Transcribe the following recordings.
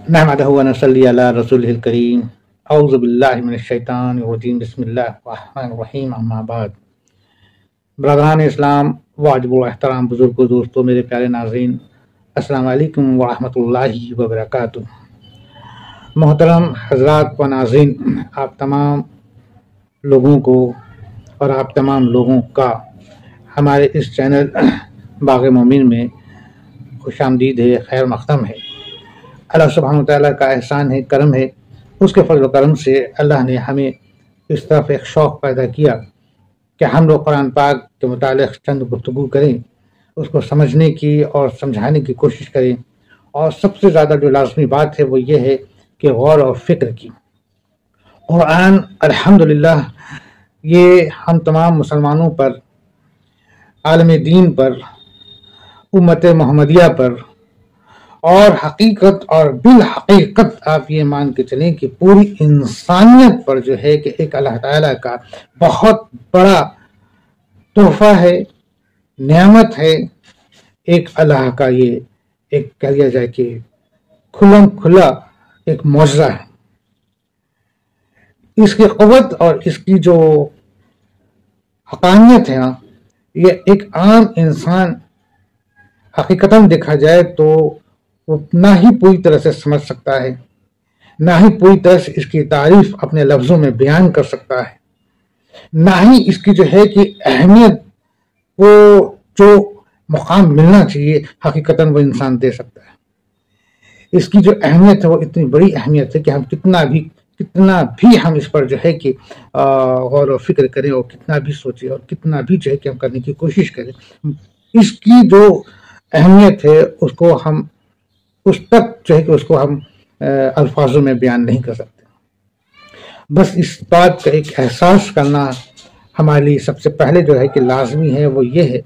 نحمده و نصلی علی رسولہ الکریم اعوذ باللہ من الشیطان الرجیم بسم اللہ الرحمن الرحیم اما بعد۔ برادران اسلام، واجب الاحترام بزرگوں، دوستوں، میرے پیارے ناظرین، السلام علیکم ورحمۃ اللہ وبرکاتہ۔ محترم حضرات و ناظرین، آپ تمام لوگوں کو اور آپ تمام لوگوں کا ہمارے اس چینل باغ مومن میں خوش آمدید ہے، خیر مقدم ہے۔ اللہ سبحانہ تعالیٰ کا احسان ہے، کرم ہے، اس کے فضل و کرم سے اللہ نے ہمیں اس طرف ایک شوق پیدا کیا کہ ہم لوگ قرآن پاک کے متعلق چند گفتگو کریں، اس کو سمجھنے کی اور سمجھانے کی کوشش کریں، اور سب سے زیادہ جو لازمی بات ہے وہ یہ ہے کہ غور و فکر کی۔ قرآن الحمدللہ یہ ہم تمام مسلمانوں پر، عالم دین پر، امت محمدیہ پر، اور حقیقت اور بالحقیقت آپ یہ مان کے چلیں کہ پوری انسانیت پر جو ہے کہ ایک اللہ تعالیٰ کا بہت بڑا تحفہ ہے، نعمت ہے، ایک اللہ کا یہ ایک کہہ لیا جائے کہ کھلا ایک معجزہ ہے۔ اس کی قوت اور اس کی جو حقانیت ہے نا، یہ ایک عام انسان حقیقتاً دیکھا جائے تو وہ نہ ہی پوری طرح سے سمجھ سکتا ہے، نہ ہی پوری طرح سے اس کی تعریف اپنے لفظوں میں بیان کر سکتا ہے، نہ ہی اس کی جو ہے کہ اہمیت، وہ جو مقام ملنا چاہیے حقیقتاً وہ انسان دے سکتا ہے۔ اس کی جو اہمیت ہے وہ اتنی بڑی اہمیت ہے کہ ہم کتنا بھی ہم اس پر جو ہے کہ غور و فکر کریں اور کتنا بھی سوچیں اور کتنا بھی جو ہے کہ ہم کرنے کی کوشش کریں، اس کی جو اہمیت ہے اس کو ہم اس تک جو ہے کہ اس کو ہم الفاظوں میں بیان نہیں کر سکتے۔ بس اس بات کا ایک احساس کرنا ہمارے لیے سب سے پہلے جو ہے کہ لازمی ہے، وہ یہ ہے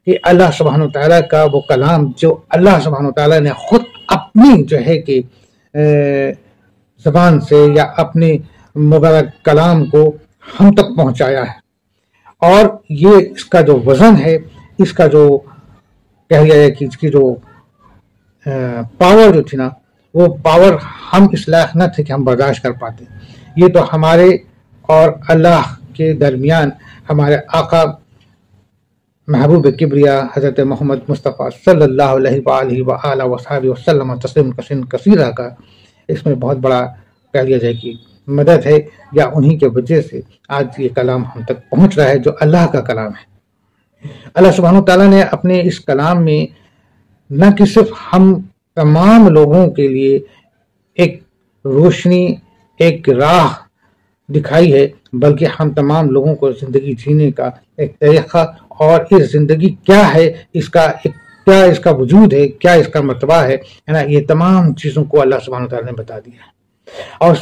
کہ اللہ سبحانہ تعالیٰ کا وہ کلام جو اللہ سبحانہ تعالیٰ نے خود اپنی جو ہے کہ زبان سے یا اپنے مبارک کلام کو ہم تک پہنچایا ہے، اور یہ اس کا جو وزن ہے، اس کا جو کہہ لیا ہے کہ اس کی جو پاور جو تھی نا، وہ پاور ہم اس لائق نہ تھے کہ ہم برداشت کر پاتے۔ یہ تو ہمارے اور اللہ کے درمیان ہمارے آقا محبوب کبریا حضرت محمد مصطفیٰ صلی اللہ علیہ وآلہ وآلہ وصحبہ وسلم تسلیم کثیرہ کا اس میں بہت بڑا کہہ لیا جائے کہ مدد ہے، یا انہی کے وجہ سے آج یہ کلام ہم تک پہنچ رہا ہے جو اللہ کا کلام ہے۔ اللہ سبحانہ تعالیٰ نے اپنے اس کلام میں نہ کہ صرف ہم تمام لوگوں کے لیے ایک روشنی، ایک راہ دکھائی ہے، بلکہ ہم تمام لوگوں کو زندگی جینے کا ایک طریقہ، اور اس زندگی کیا ہے، کیا اس کا وجود ہے، کیا اس کا مرتبہ ہے نا، یہ تمام چیزوں کو اللہ سبحانہ تعالیٰ نے بتا دیا ہے۔ اور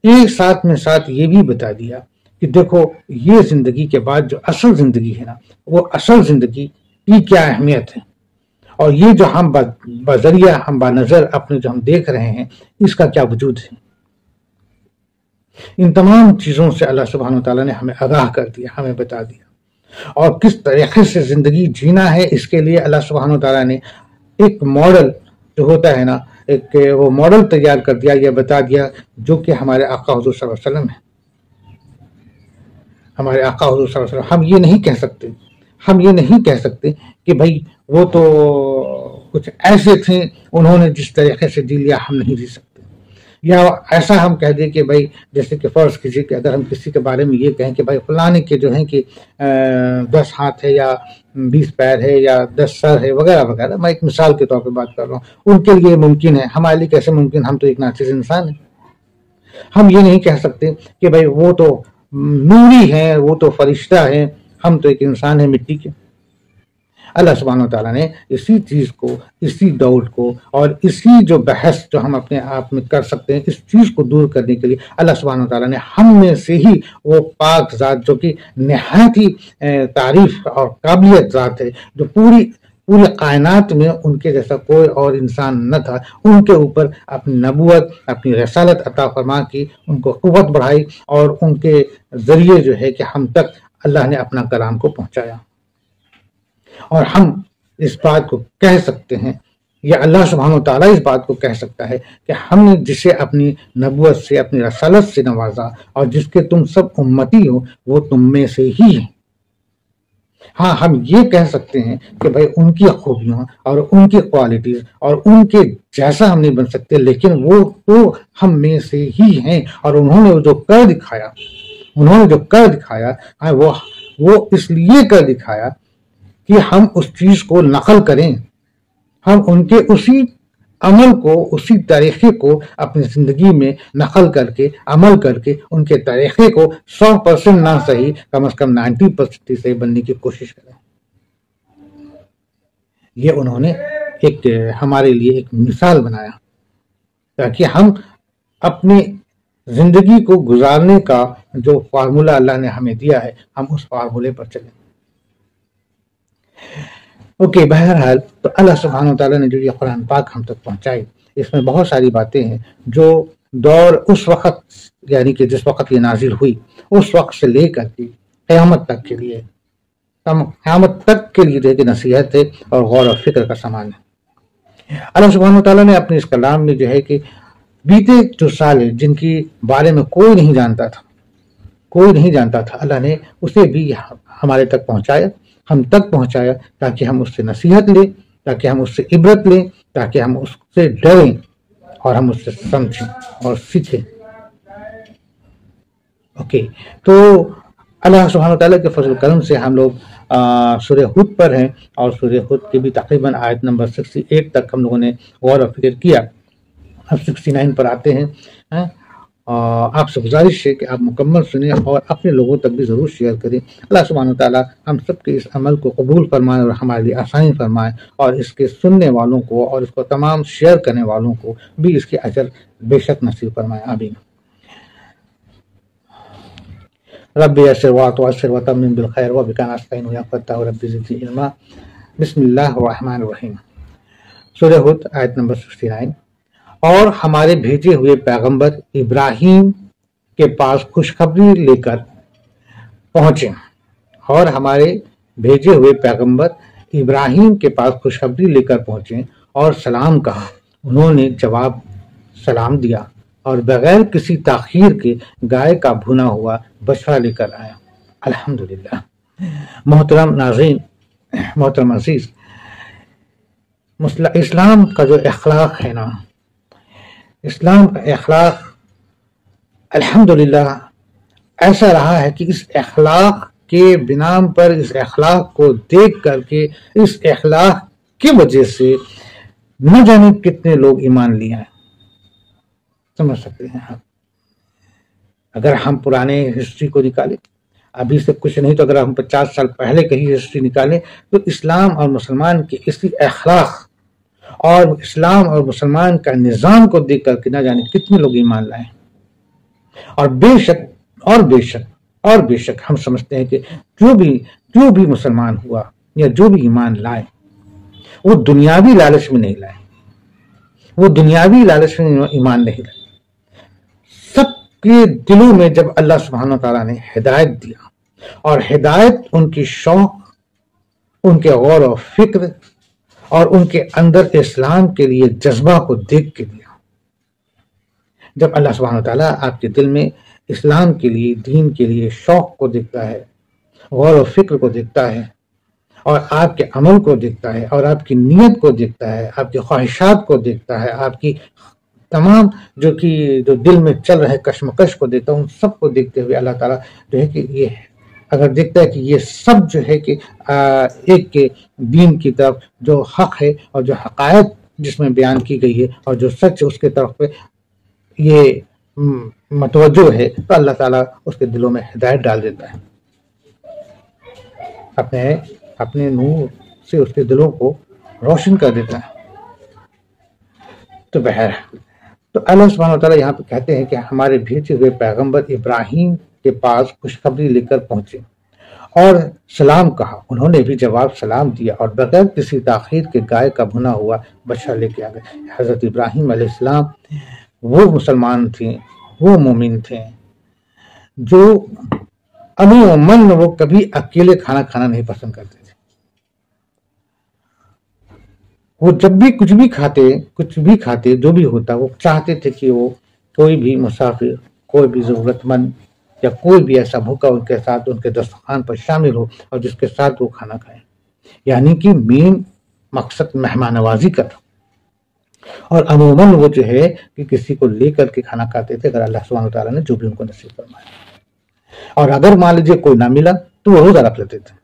ایک ساتھ میں ساتھ یہ بھی بتا دیا کہ دیکھو یہ زندگی کے بعد جو اصل زندگی ہے نا، وہ اصل زندگی کی کیا اہمیت ہے، اور یہ جو ہم بذریعہ ہم بنظر اپنے جو ہم دیکھ رہے ہیں، اس کا کیا وجود ہے۔ ان تمام چیزوں سے اللہ سبحانہ تعالیٰ نے ہمیں آگاہ کر دیا، ہمیں بتا دیا، اور کس طریقے سے زندگی جینا ہے اس کے لیے اللہ سبحانہ تعالیٰ نے ایک ماڈل جو ہوتا ہے نا، ایک وہ ماڈل تیار کر دیا، یہ بتا دیا، جو کہ ہمارے آقا حضور صلی اللہ علیہ وسلم ہے۔ ہمارے آقا حضور صلی اللہ علیہ وسلم، ہم یہ نہیں کہہ سکتے کہ بھائی وہ تو کچھ ایسے تھے، انہوں نے جس طریقے سے جی لیا ہم نہیں جی سکتے، یا ایسا ہم کہہ دیں کہ بھائی جیسے کہ فرض کیجیے کہ اگر ہم کسی کے بارے میں یہ کہیں کہ بھائی فلانے کے جو ہیں کہ 10 ہاتھ ہے یا 20 پیر ہے یا 10 سر ہے وغیرہ وغیرہ، میں ایک مثال کے طور پہ بات کر رہا ہوں، ان کے لیے ممکن ہے، ہمارے لیے کیسے ممکن؟ ہم تو ایک ناچیز انسان ہیں۔ ہم یہ نہیں کہہ سکتے کہ بھائی وہ تو نوری ہیں، وہ تو فرشتہ ہیں، ہم تو ایک انسان ہیں مٹی کے۔ اللہ سبحانہ تعالیٰ نے اسی چیز کو، اسی ڈاؤٹ کو، اور اسی جو بحث جو ہم اپنے آپ میں کر سکتے ہیں، اس چیز کو دور کرنے کے لیے اللہ سبحانہ تعالیٰ نے ہم میں سے ہی وہ پاک ذات جو کہ نہایت ہی تعریف اور قابلیت ذات ہے، جو پوری کائنات میں ان کے جیسا کوئی اور انسان نہ تھا، ان کے اوپر اپنی نبوت، اپنی رسالت عطا فرما کی، ان کو قوت بڑھائی، اور ان کے ذریعے جو ہے کہ ہم تک اللہ نے اپنا کلام کو پہنچایا۔ اور ہم اس بات کو کہہ سکتے ہیں یہ اللہ سبحانہ و تعالیٰ اس بات کو کہہ سکتا ہے کہ ہم نے جسے اپنی نبوت سے، اپنی رسالت سے نوازا اور جس کے تم سب امتی ہو، وہ تم میں سے ہی ہیں۔ ہاں، ہم یہ کہہ سکتے ہیں کہ بھائی ان کی خوبیاں اور ان کی کوالٹیز اور ان کے جیسا ہم نہیں بن سکتے، لیکن وہ تو ہم میں سے ہی ہیں، اور انہوں نے جو کر دکھایا وہ اس لیے کر دکھایا کہ ہم اس چیز کو نقل کریں، ہم ان کے اسی عمل کو، اسی طریقے کو اپنی زندگی میں نقل کر کے، عمل کر کے ان کے طریقے کو 100% نہ صحیح، کم از کم 90% صحیح بننے کی کوشش کریں۔ یہ انہوں نے ہمارے لیے ایک مثال بنایا تاکہ ہم اپنی زندگی کو گزارنے کا جو فارمولہ اللہ نے ہمیں دیا ہے، ہم اس فارمولے پر چلیں۔ اوکے، بہرحال تو اللہ سبحانہ وتعالیٰ نے جو یہ قرآن پاک ہم تک پہنچائی، اس میں بہت ساری باتیں ہیں جو دور اس وقت، یعنی کہ جس وقت یہ نازل ہوئی، اس وقت سے لے کر کے قیامت تک کے لیے جو ہے کہ نصیحت ہے اور غور و فکر کا سامان ہے۔ اللہ سبحانہ وتعالیٰ نے اپنے اس کلام میں جو ہے کہ بیتے جو سال ہیں جن کی بارے میں کوئی نہیں جانتا تھا، اللہ نے اسے بھی ہمارے تک پہنچایا، ہم تک پہنچایا، تاکہ ہم اس سے نصیحت لیں، تاکہ ہم اس سے عبرت لیں، تاکہ ہم اس سے ڈریں اور ہم اس سے سمجھیں اور سیکھیں۔ اوکے، تو اللہ سبحانہ وتعالیٰ کے فضل و کرم سے ہم لوگ سورہ ہود پر ہیں، اور سورہ ہود کی بھی تقریباً آیت نمبر 68 تک ہم لوگوں نے غور و فکر کیا۔ اب 69 پر آتے ہیں۔ آپ سے گزارش ہے کہ آپ مکمل سنیں اور اپنے لوگوں تک بھی ضرور شیئر کریں۔ اللہ سبحانہ وتعالیٰ ہم سب کے اس عمل کو قبول فرمائے اور ہمارے لیے آسانی فرمائے، اور اس کے سننے والوں کو اور اس کو تمام شیئر کرنے والوں کو بھی اس کے اجر بے شک نصیب فرمائے، آمین۔ رب یسر وتعسر وتمم بالخیر وبک نستعین یا فتاح رب زدنی علما۔ بسم اللہ الرحمن الرحیم۔ سورہ ہود آیت نمبر 69۔ اور ہمارے بھیجے ہوئے پیغمبر ابراہیم کے پاس خوشخبری لے کر پہنچے، اور ہمارے بھیجے ہوئے پیغمبر ابراہیم کے پاس خوشخبری لے کر پہنچے اور سلام کہا۔ انہوں نے جواب سلام دیا اور بغیر کسی تاخیر کے گائے کا بھنا ہوا بچڑا لے کر آیا۔ الحمدللہ۔ محترم ناظرین، محترم عزیز، اسلام کا جو اخلاق ہے نا، اسلام کا اخلاق الحمدللہ ایسا رہا ہے کہ اس اخلاق کے بنا پر، اس اخلاق کو دیکھ کر کے، اس اخلاق کی وجہ سے نہ جانے کتنے لوگ ایمان لے آئے۔ سمجھ سکتے ہیں آپ؟ اگر ہم پرانے ہسٹری کو نکالیں، ابھی سے کچھ نہیں تو اگر ہم 50 سال پہلے کی ہسٹری نکالیں، تو اسلام اور مسلمان کے اسی اخلاق اور اسلام اور مسلمان کا نظام کو دیکھ کر کے نہ جانے کتنے لوگ ایمان لائے۔ اور بے شک ہم سمجھتے ہیں کہ جو بھی مسلمان ہوا یا جو بھی ایمان لائے، وہ دنیاوی لالچ میں نہیں لائے، وہ دنیاوی لالچ میں ایمان نہیں لائے۔ سب کے دلوں میں جب اللہ سبحانہ تعالیٰ نے ہدایت دیا، اور ہدایت ان کی شوق، ان کے غور و فکر اور ان کے اندر اسلام کے لیے جذبہ کو دیکھ کے دیا۔ جب اللہ سبحانہ تعالیٰ آپ کے دل میں اسلام کے لیے، دین کے لیے شوق کو دیکھتا ہے، غور و فکر کو دیکھتا ہے، اور آپ کے عمل کو دیکھتا ہے، اور آپ کی نیت کو دیکھتا ہے، آپ کی خواہشات کو دیکھتا ہے، آپ کی تمام جو دل میں چل رہے کشمکش کو دیکھتا ہے، ان سب کو دیکھتے ہوئے اللہ تعالیٰ جو ہے کہ یہ اگر دیکھتا ہے کہ یہ سب جو ہے کہ ایک کے دین کی طرف جو حق ہے اور جو حقائق جس میں بیان کی گئی ہے اور جو سچ اس کے طرف پہ یہ متوجہ ہے، تو اللہ تعالیٰ اس کے دلوں میں ہدایت ڈال دیتا ہے، اپنے نور سے اس کے دلوں کو روشن کر دیتا ہے۔ تو بہرحال تو اللہ سبحانہ وتعالیٰ یہاں پہ کہتے ہیں کہ ہمارے بھیجے ہوئے پیغمبر ابراہیم کے پاس خوشخبری لے کر پہنچے اور سلام کہا۔ انہوں نے بھی جواب سلام دیا اور بغیر کسی تاخیر کے گائے کا بھنا ہوا بچہ لے کے آ گئے۔ حضرت ابراہیم علیہ السلام وہ مسلمان تھے، وہ مومن تھے جو عموماً وہ کبھی اکیلے کھانا نہیں پسند کرتے تھے۔ وہ جب بھی کچھ بھی کھاتے جو بھی ہوتا وہ چاہتے تھے کہ وہ کوئی بھی مسافر، کوئی بھی ضرورت مند یا کوئی بھی ایسا بھوکا ان کے ساتھ ان کے دسترخوان پر شامل ہو اور جس کے ساتھ وہ کھانا کھائیں، یعنی کہ مین مقصد مہمان نوازی کا تھا۔ اور عموماً وہ جو ہے کہ کسی کو لے کر کے کھانا کھاتے تھے اگر اللہ سبحانہ وتعالیٰ نے جو بھی ان کو نصیب فرمایا، اور اگر مان لیجیے کوئی نہ ملا تو وہ روزہ رکھ لیتے تھے۔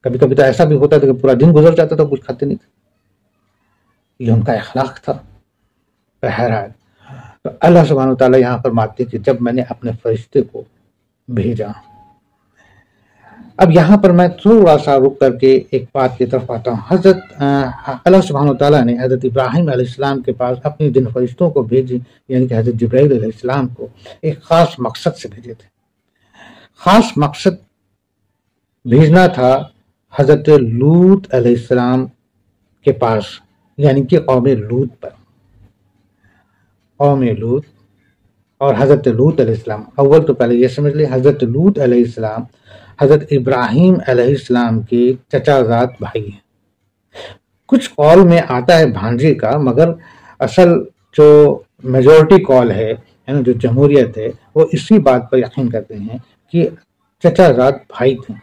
کبھی کبھی تو ایسا بھی ہوتا تھا کہ پورا دن گزر جاتا تھا کچھ کھاتے نہیں تھے، یہ ان کا اخلاق تھا۔ بہرحال تو اللہ سبحانہ وتعالیٰ یہاں فرماتے کہ جب میں نے اپنے فرشتے کو بھیجا، اب یہاں پر میں تھوڑا سا رک کر کے ایک بات کی طرف آتا ہوں۔ اللہ سبحانہ وتعالیٰ نے حضرت ابراہیم علیہ السلام کے پاس اپنے جن فرشتوں کو بھیجی، یعنی کہ حضرت جبرائیل علیہ السلام کو ایک خاص مقصد سے بھیجے تھے۔ خاص مقصد بھیجنا تھا حضرت لوط علیہ السلام کے پاس، یعنی کہ قوم لوط پر، قوم لوط اور حضرت لوط علیہ السلام۔ اول تو پہلے یہ سمجھ لیں حضرت لوط علیہ السلام حضرت ابراہیم علیہ السلام کے چچا زاد بھائی ہیں۔ کچھ قول میں آتا ہے بھانجے کا، مگر اصل جو میجورٹی قول ہے جو جمہوریت ہے وہ اسی بات پر یقین کرتے ہیں کہ چچا زاد بھائی تھے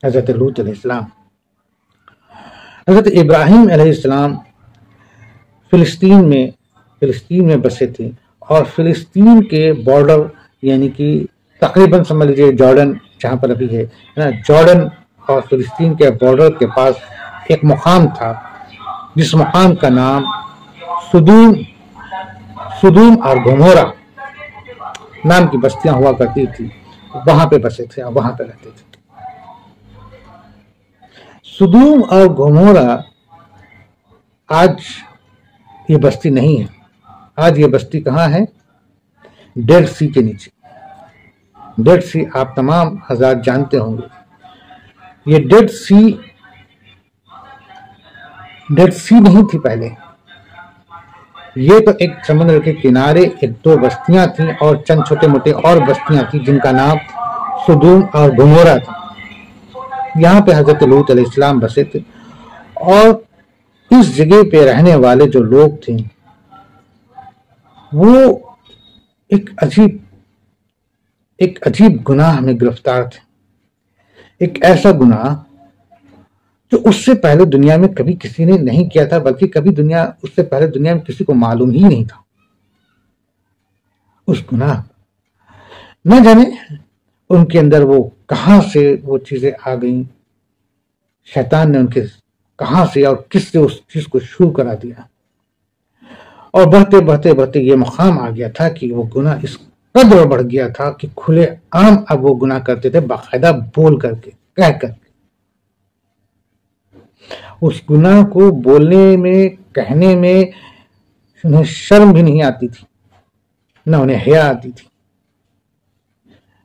حضرت لوط علیہ السلام۔ حضرت ابراہیم علیہ السلام فلسطین میں بسے تھے، اور فلسطین کے بارڈر یعنی کہ تقریباً سمجھ لیجیے جارڈن جہاں پر ابھی ہے نا، جارڈن اور فلسطین کے بارڈر کے پاس ایک مقام تھا جس مقام کا نام سدوم اور گمورا نام کی بستیاں ہوا کرتی تھی، وہاں پہ بسے تھے اور وہاں پہ رہتے تھے۔ سدوم اور گمورا آج یہ بستی نہیں ہے، آج یہ بستی کہاں ہے؟ ڈیڈ سی کے نیچے۔ ڈیڈ سی آپ تمام حضرات جانتے ہوں گے، یہ ڈیڈ سی نہیں تھی پہلے، یہ تو ایک سمندر کے کنارے ایک دو بستیاں تھیں اور چند چھوٹے موٹے اور بستیاں تھیں جن کا نام سدوم اور گمورا تھا۔ یہاں پہ حضرت لوط علیہ السلام بسے تھے، اور اس جگہ پہ رہنے والے جو لوگ تھے وہ ایک عجیب گناہ میں گرفتار تھے، ایک ایسا گناہ جو اس سے پہلے دنیا میں کبھی کسی نے نہیں کیا تھا، بلکہ اس سے پہلے دنیا میں کسی کو معلوم ہی نہیں تھا۔ اس گناہ نہ جانے ان کے اندر وہ کہاں سے وہ چیزیں آ گئیں، شیطان نے ان کے کہاں سے اور کس سے اس چیز کو شروع کرا دیا، اور بڑھتے یہ مقام آ گیا تھا کہ وہ گناہ اس قدر بڑھ گیا تھا کہ کھلے عام اب وہ گناہ کرتے تھے، باقاعدہ بول کر کے، کہہ کر کے۔ اس گناہ کو بولنے میں، کہنے میں انہیں شرم بھی نہیں آتی تھی، نہ انہیں حیا آتی تھی،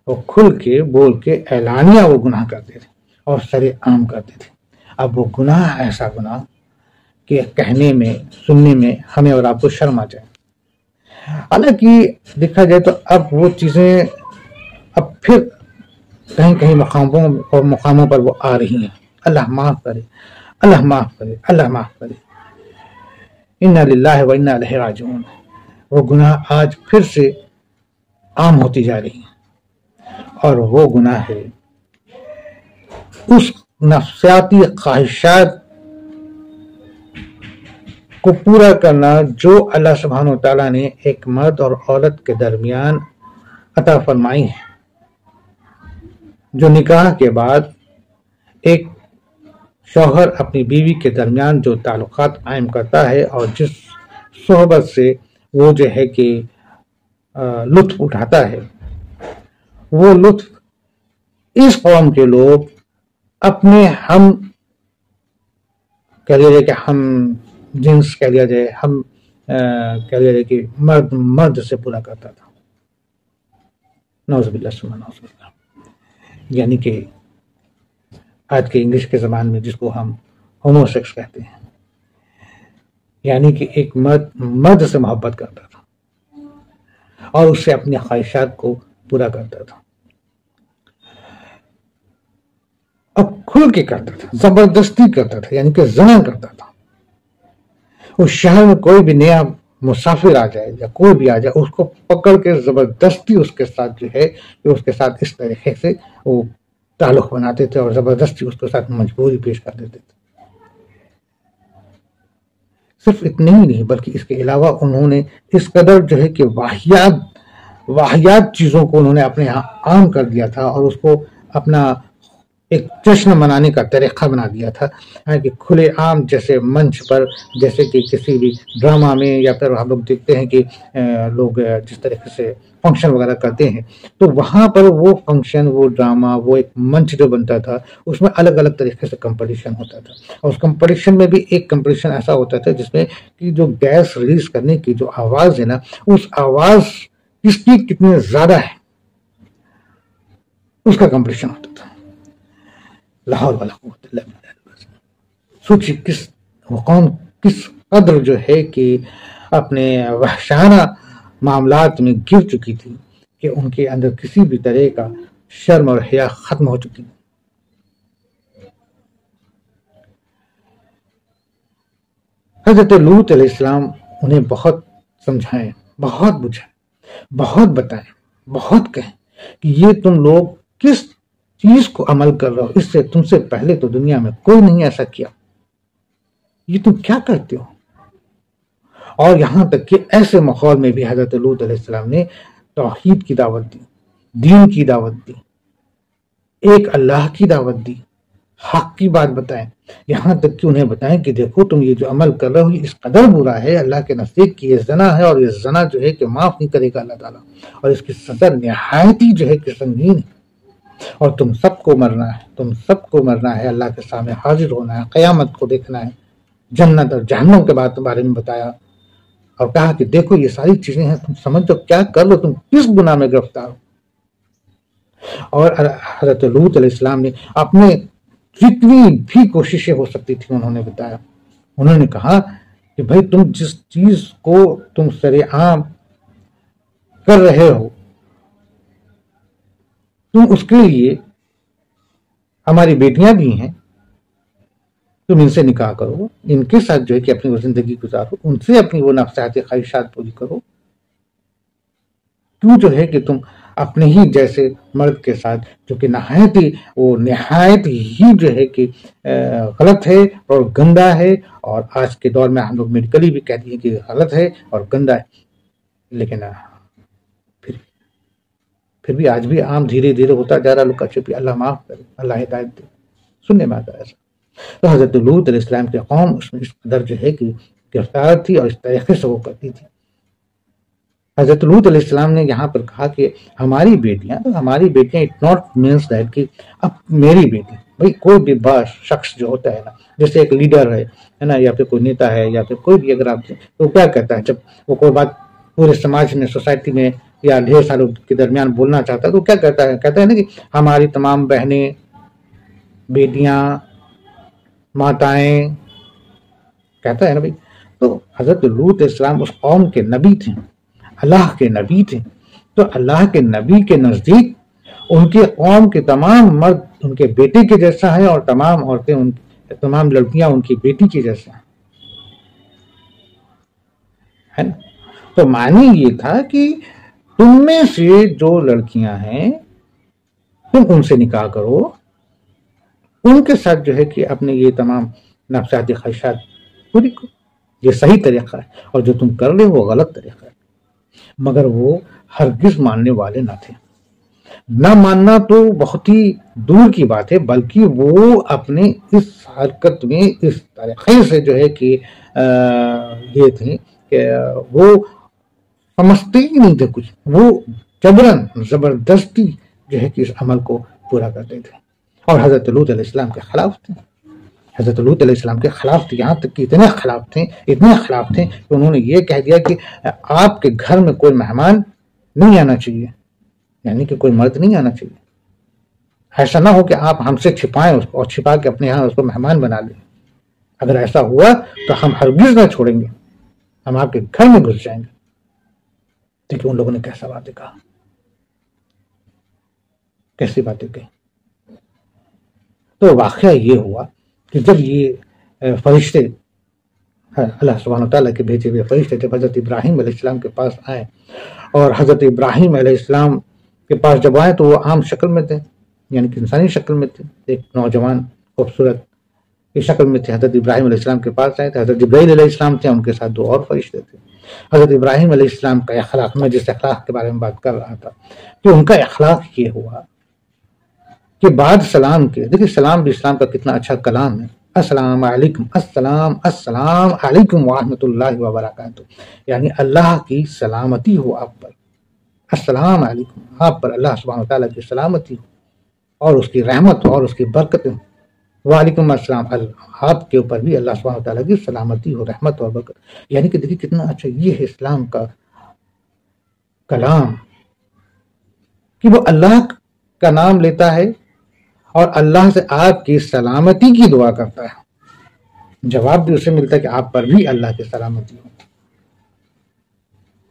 وہ کھل کے بول کے اعلانیہ وہ گناہ کرتے تھے اور سرے عام کرتے تھے۔ اب وہ گناہ ایسا گناہ کہ کہنے میں، سننے میں ہمیں اور آپ کو شرم آ جائے۔ حالانکہ دیکھا جائے تو اب وہ چیزیں اب پھر کہیں مقاموں پر وہ آ رہی ہیں۔ اللہ معاف کرے، اللہ معاف کرے، اللہ معاف کرے۔ انا للہ و انا الیہ راجعون۔ وہ گناہ آج پھر سے عام ہوتی جا رہی ہیں، اور وہ گناہ ہے اس نفسیاتی خواہشات کو پورا کرنا جو اللہ سبحانہ وتعالیٰ نے ایک مرد اور عورت کے درمیان عطا فرمائی ہے، جو نکاح کے بعد ایک شوہر اپنی بیوی کے درمیان جو تعلقات قائم کرتا ہے اور جس صحبت سے وہ جو ہے کہ لطف اٹھاتا ہے، وہ لطف اس قوم کے لوگ اپنے ہم کہہ لیا جائے کہ ہم جنس کہہ لیا جائے، ہم کہہ لیا جائے کہ مرد سے پورا کرتا تھا۔ نعوذ باللہ ثم نعوذ باللہ، یعنی کہ آج کے انگلش کے زبان میں جس کو ہم ہومو سیکس کہتے ہیں، یعنی کہ ایک مرد سے محبت کرتا تھا اور اس سے اپنی خواہشات کو پورا کرتا تھا۔ اور کھل کے کرتا تھا، زبردستی کرتا تھا، یعنی کہ زنا کرتا تھا۔ اس شہر میں کوئی بھی نیا مسافر آ جائے یا کوئی بھی آ جائے، اس کو پکڑ کے زبردستی اس کے ساتھ جو ہے کہ اس کے ساتھ اس طریقے سے وہ تعلق بناتے تھے اور زبردستی اس کے ساتھ مجبوری پیش کر دیتے تھے۔ صرف اتنے ہی نہیں بلکہ اس کے علاوہ انہوں نے اس قدر جو ہے کہ واحیات چیزوں کو انہوں نے اپنے یہاں عام کر دیا تھا اور اس کو اپنا ایک جشن منانے کا طریقہ بنا دیا تھا کہ کھلے عام جیسے منچ پر، جیسے کہ کسی بھی ڈرامہ میں یا پھر ہم لوگ دیکھتے ہیں کہ لوگ جس طریقے سے فنکشن وغیرہ کرتے ہیں، تو وہاں پر وہ فنکشن، وہ ڈرامہ، وہ ایک منچ جو بنتا تھا اس میں الگ الگ طریقے سے کمپٹیشن ہوتا تھا، اور اس کمپٹیشن میں بھی ایک کمپٹیشن ایسا ہوتا تھا جس میں کہ جو گیس ریلیز کرنے کی جو آواز ہے نا، اس آواز کس کی کتنے زیادہ ہے اس کا کمپٹیشن ہوتا تھا۔ لاہور والا قوت اللہ باللہ۔ سوچی وہ قوم کس قدر جو ہے کہ اپنے وحشانہ معاملات میں گر چکی تھی کہ ان کے اندر کسی بھی طرح کا شرم اور حیا ختم ہو چکی تھی۔ حضرت لوط علیہ السلام انہیں بہت سمجھائیں، بہت بجھائیں، بہت بتائیں، بہت کہیں کہ یہ تم لوگ کس چیز کو عمل کر رہے ہو، اس سے تم سے پہلے تو دنیا میں کوئی نہیں ایسا کیا، یہ تم کیا کرتے ہو۔ اور یہاں تک کہ ایسے ماحول میں بھی حضرت لوط علیہ السلام نے توحید کی دعوت دی، دین کی دعوت دی، ایک اللہ کی دعوت دی، حق کی بات بتائیں، یہاں تک کہ انہیں بتائیں کہ دیکھو تم یہ جو عمل کر رہے ہو یہ اس قدر برا ہے، اللہ کے نزدیک کی یہ زنا ہے، اور یہ زنا جو ہے کہ معاف نہیں کرے گا اللہ تعالیٰ، اور اس کی سزا نہایت ہی جو ہے کہ سنگین ہے، اور تم سب کو مرنا ہے، تم سب کو مرنا ہے، اللہ کے سامنے حاضر ہونا ہے، قیامت کو دیکھنا ہے، جنت اور جہنم کے بارے میں بتایا، اور کہا کہ دیکھو یہ ساری چیزیں ہیں، تم سمجھو کیا کر لو، تم کس گناہ میں گرفتار ہو۔ اور حضرت لوط علیہ السلام نے اپنے جتنی بھی کوششیں ہو سکتی تھی انہوں نے بتایا، انہوں نے کہا کہ بھائی تم جس چیز کو تم سر عام کر رہے ہو، تم اس کے لیے ہماری بیٹیاں بھی ہیں، تم ان سے نکاح کرو، ان کے ساتھ جو ہے کہ اپنی وہ زندگی گزارو، ان سے اپنی وہ نفسیاتی خواہشات پوری کرو، کیوں جو ہے کہ تم اپنے ہی جیسے مرد کے ساتھ جو کہ نہایت ہی جو ہے کہ غلط ہے اور گندا ہے، اور آج کے دور میں ہم لوگ میڈیکلی بھی کہتے ہیں کہ غلط ہے اور گندا ہے، لیکن پھر بھی آج بھی عام دھیرے دھیرے ہوتا جا رہا، لکا چھپی، اللہ معاف کرے، اللہ ہدایت دے، سننے میں آتا ایسا۔ تو حضرت لوط علیہ السلام کی قوم اس میں اس قدر جو ہے کہ گرفتار تھی اور اس طریقے سے وہ کرتی تھی۔ حضرت لوط علیہ السلام نے یہاں پر کہا کہ ہماری بیٹیاں اٹ ناٹ مینس دیٹ کہ اب میری بیٹی، بھائی کوئی بھی بڑا شخص جو ہوتا ہے نا، جیسے ایک لیڈر ہے نا، یا پھر کوئی نیتا ہے، یا پھر کوئی بھی اگر آپ تو کیا کہتا ہے جب وہ کوئی بات پورے سماج میں، سوسائٹی میں یا ڈھیر سالوں کے درمیان بولنا چاہتا ہے تو کیا کہتا ہے نا کہ ہماری تمام بہنیں، بیٹیاں، ماتائیں، کہتا ہے نا بھائی۔ تو حضرت لوط علیہ السلام اس قوم کے نبی تھے، اللہ کے نبی تھے، تو اللہ کے نبی کے نزدیک ان کے قوم کے تمام مرد ان کے بیٹے کے جیسا ہے، اور تمام عورتیں تمام لڑکیاں ان کی بیٹی کے جیسا ہے نا۔ تو معنی یہ تھا کہ تم میں سے جو لڑکیاں ہیں تم ان سے نکاح کرو، ان کے ساتھ جو ہے کہ اپنے یہ تمام نفسیاتی خواہشات پوری کرو، یہ صحیح طریقہ ہے، اور جو تم کر رہے ہو وہ غلط طریقہ ہے۔ مگر وہ ہرگز ماننے والے نہ تھے، نہ ماننا تو بہت ہی دور کی بات ہے، بلکہ وہ اپنے اس حرکت میں اس طریقے سے جو ہے کہ یہ تھے کہ وہ سمجھتے ہی نہیں تھے کچھ، وہ جبرن زبردستی جو ہے کہ اس عمل کو پورا کرتے تھے، اور حضرت لوط علیہ السلام کے خلاف تھے، حضرت لوط علیہ السلام کے خلاف تھے، یہاں تک کہ اتنے خلاف تھے کہ انہوں نے یہ کہہ دیا کہ آپ کے گھر میں کوئی مہمان نہیں آنا چاہیے، یعنی کہ کوئی مرد نہیں آنا چاہیے، ایسا نہ ہو کہ آپ ہم سے چھپائیں اس کو اور چھپا کے اپنے یہاں اس کو مہمان بنا لیں، اگر ایسا ہوا تو ہم ہرگز نہ چھوڑیں گے، ہم آپ کے گھر میں گھس جائیں گے۔ دیکھیں ان لوگوں نے کیسا باتیں کہا، کیسی باتیں کہی۔ تو واقعہ یہ ہوا کہ جب یہ فرشتے اللہ سبحانہ تعالیٰ کے بھیجے ہوئے فرشتے جب حضرت ابراہیم علیہ السلام کے پاس آئے، اور حضرت ابراہیم علیہ السلام کے پاس جب آئے تو وہ عام شکل میں تھے، یعنی کہ انسانی شکل میں تھے، ایک نوجوان خوبصورت کی شکل میں تھے۔ حضرت ابراہیم علیہ السلام کے پاس آئے تھے، حضرت جبرائیل علیہ السلام تھے، ان کے ساتھ دو اور فرشتے تھے۔ حضرت ابراہیم علیہ السلام کا اخلاق، میں جس اخلاق کے بارے میں بات کر رہا تھا کہ ان کا اخلاق یہ ہوا کہ بعد سلام کے، دیکھیں سلام بھی اسلام کا کتنا اچھا کلام ہے، السلام علیکم، السلام علیکم ورحمۃ اللہ وبرکاتہ، یعنی اللہ کی سلامتی ہو آپ پر، السلام علیکم، آپ پر اللہ سبحانہ تعالیٰ کی سلامتی ہو اور اس کی رحمت اور اس کی برکتیں، وعلیکم السلام، آپ کے اوپر بھی اللہ سبحانہ تعالیٰ کی سلامتی ہو، رحمت اور برکت، یعنی کہ دیکھیں کتنا اچھا یہ ہے اسلام کا کلام کہ وہ اللہ کا نام لیتا ہے اور اللہ سے آپ کی سلامتی کی دعا کرتا ہے، جواب بھی اسے ملتا ہے کہ آپ پر بھی اللہ کی سلامتی ہو،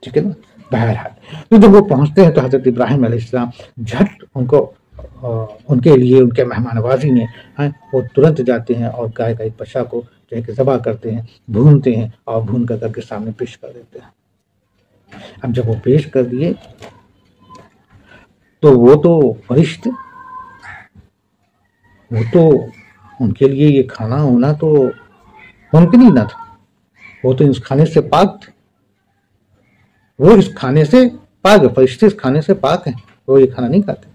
ٹھیک ہے نا۔ بہرحال تو جب وہ پہنچتے ہیں تو حضرت ابراہیم علیہ السلام جھٹ ان کے لیے، ان کے مہمان نوازی میں وہ ترنت جاتے ہیں اور گائے کا ایک بچہ کو جو ہے کہ ذبح کرتے ہیں، بھونتے ہیں اور بھون کر کے سامنے پیش کر دیتے ہیں۔ اب جب وہ پیش کر دیے تو وہ تو فرشتے، وہ تو ان کے لیے یہ کھانا ہونا تو ممکن ہی نہ تھا، وہ تو اس کھانے سے پاک تھے، وہ اس کھانے سے پاک ہے، فرشتے اس کھانے سے پاک ہیں، وہ یہ کھانا نہیں کھاتے۔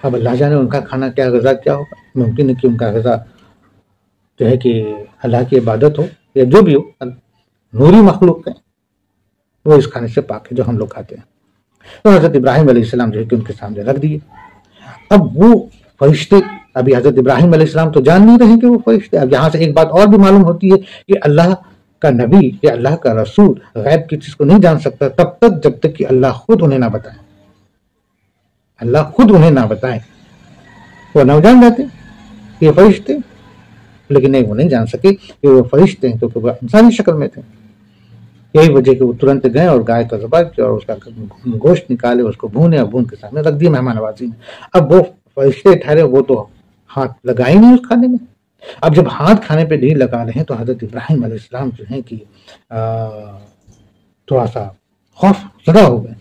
اب اللہ جانے ان کا کھانا کیا غذا کیا ہوگا، ممکن ہے کہ ان کا غذا جو ہے کہ اللہ کی عبادت ہو یا جو بھی ہو، نوری مخلوق ہے، وہ اس کھانے سے پاک ہے جو ہم لوگ کھاتے ہیں۔ تو حضرت ابراہیم علیہ السلام جو ہے کہ ان کے سامنے رکھ دیے۔ اب وہ فرشتے، ابھی حضرت ابراہیم علیہ السلام تو جان نہیں رہے کہ وہ فرشتے، اب یہاں سے ایک بات اور بھی معلوم ہوتی ہے کہ اللہ کا نبی یا اللہ کا رسول غیب کی چیز کو نہیں جان سکتا تب تک جب تک کہ اللہ خود انہیں نہ بتائے، اللہ خود انہیں نہ بتائے، وہ نہ جان جاتے یہ فرشتے، لیکن نہیں، وہ نہیں جان سکے کہ وہ فرشتے ہیں کیونکہ وہ انسانی شکل میں تھے۔ یہی وجہ کہ وہ ترنت گئے اور گائے کا ذبح کیا اور اس کا گوشت نکالے، اس کو بھونے اور بھون کے سامنے رکھ دیے مہمان نوازی میں۔ اب وہ فرشتے ٹھہرے، وہ تو ہاتھ لگائے نہیں اس کھانے میں۔ اب جب ہاتھ کھانے پہ نہیں لگا رہے ہیں تو حضرت ابراہیم علیہ السلام جو ہیں کہ تھوڑا سا خوف زدہ ہو گئے،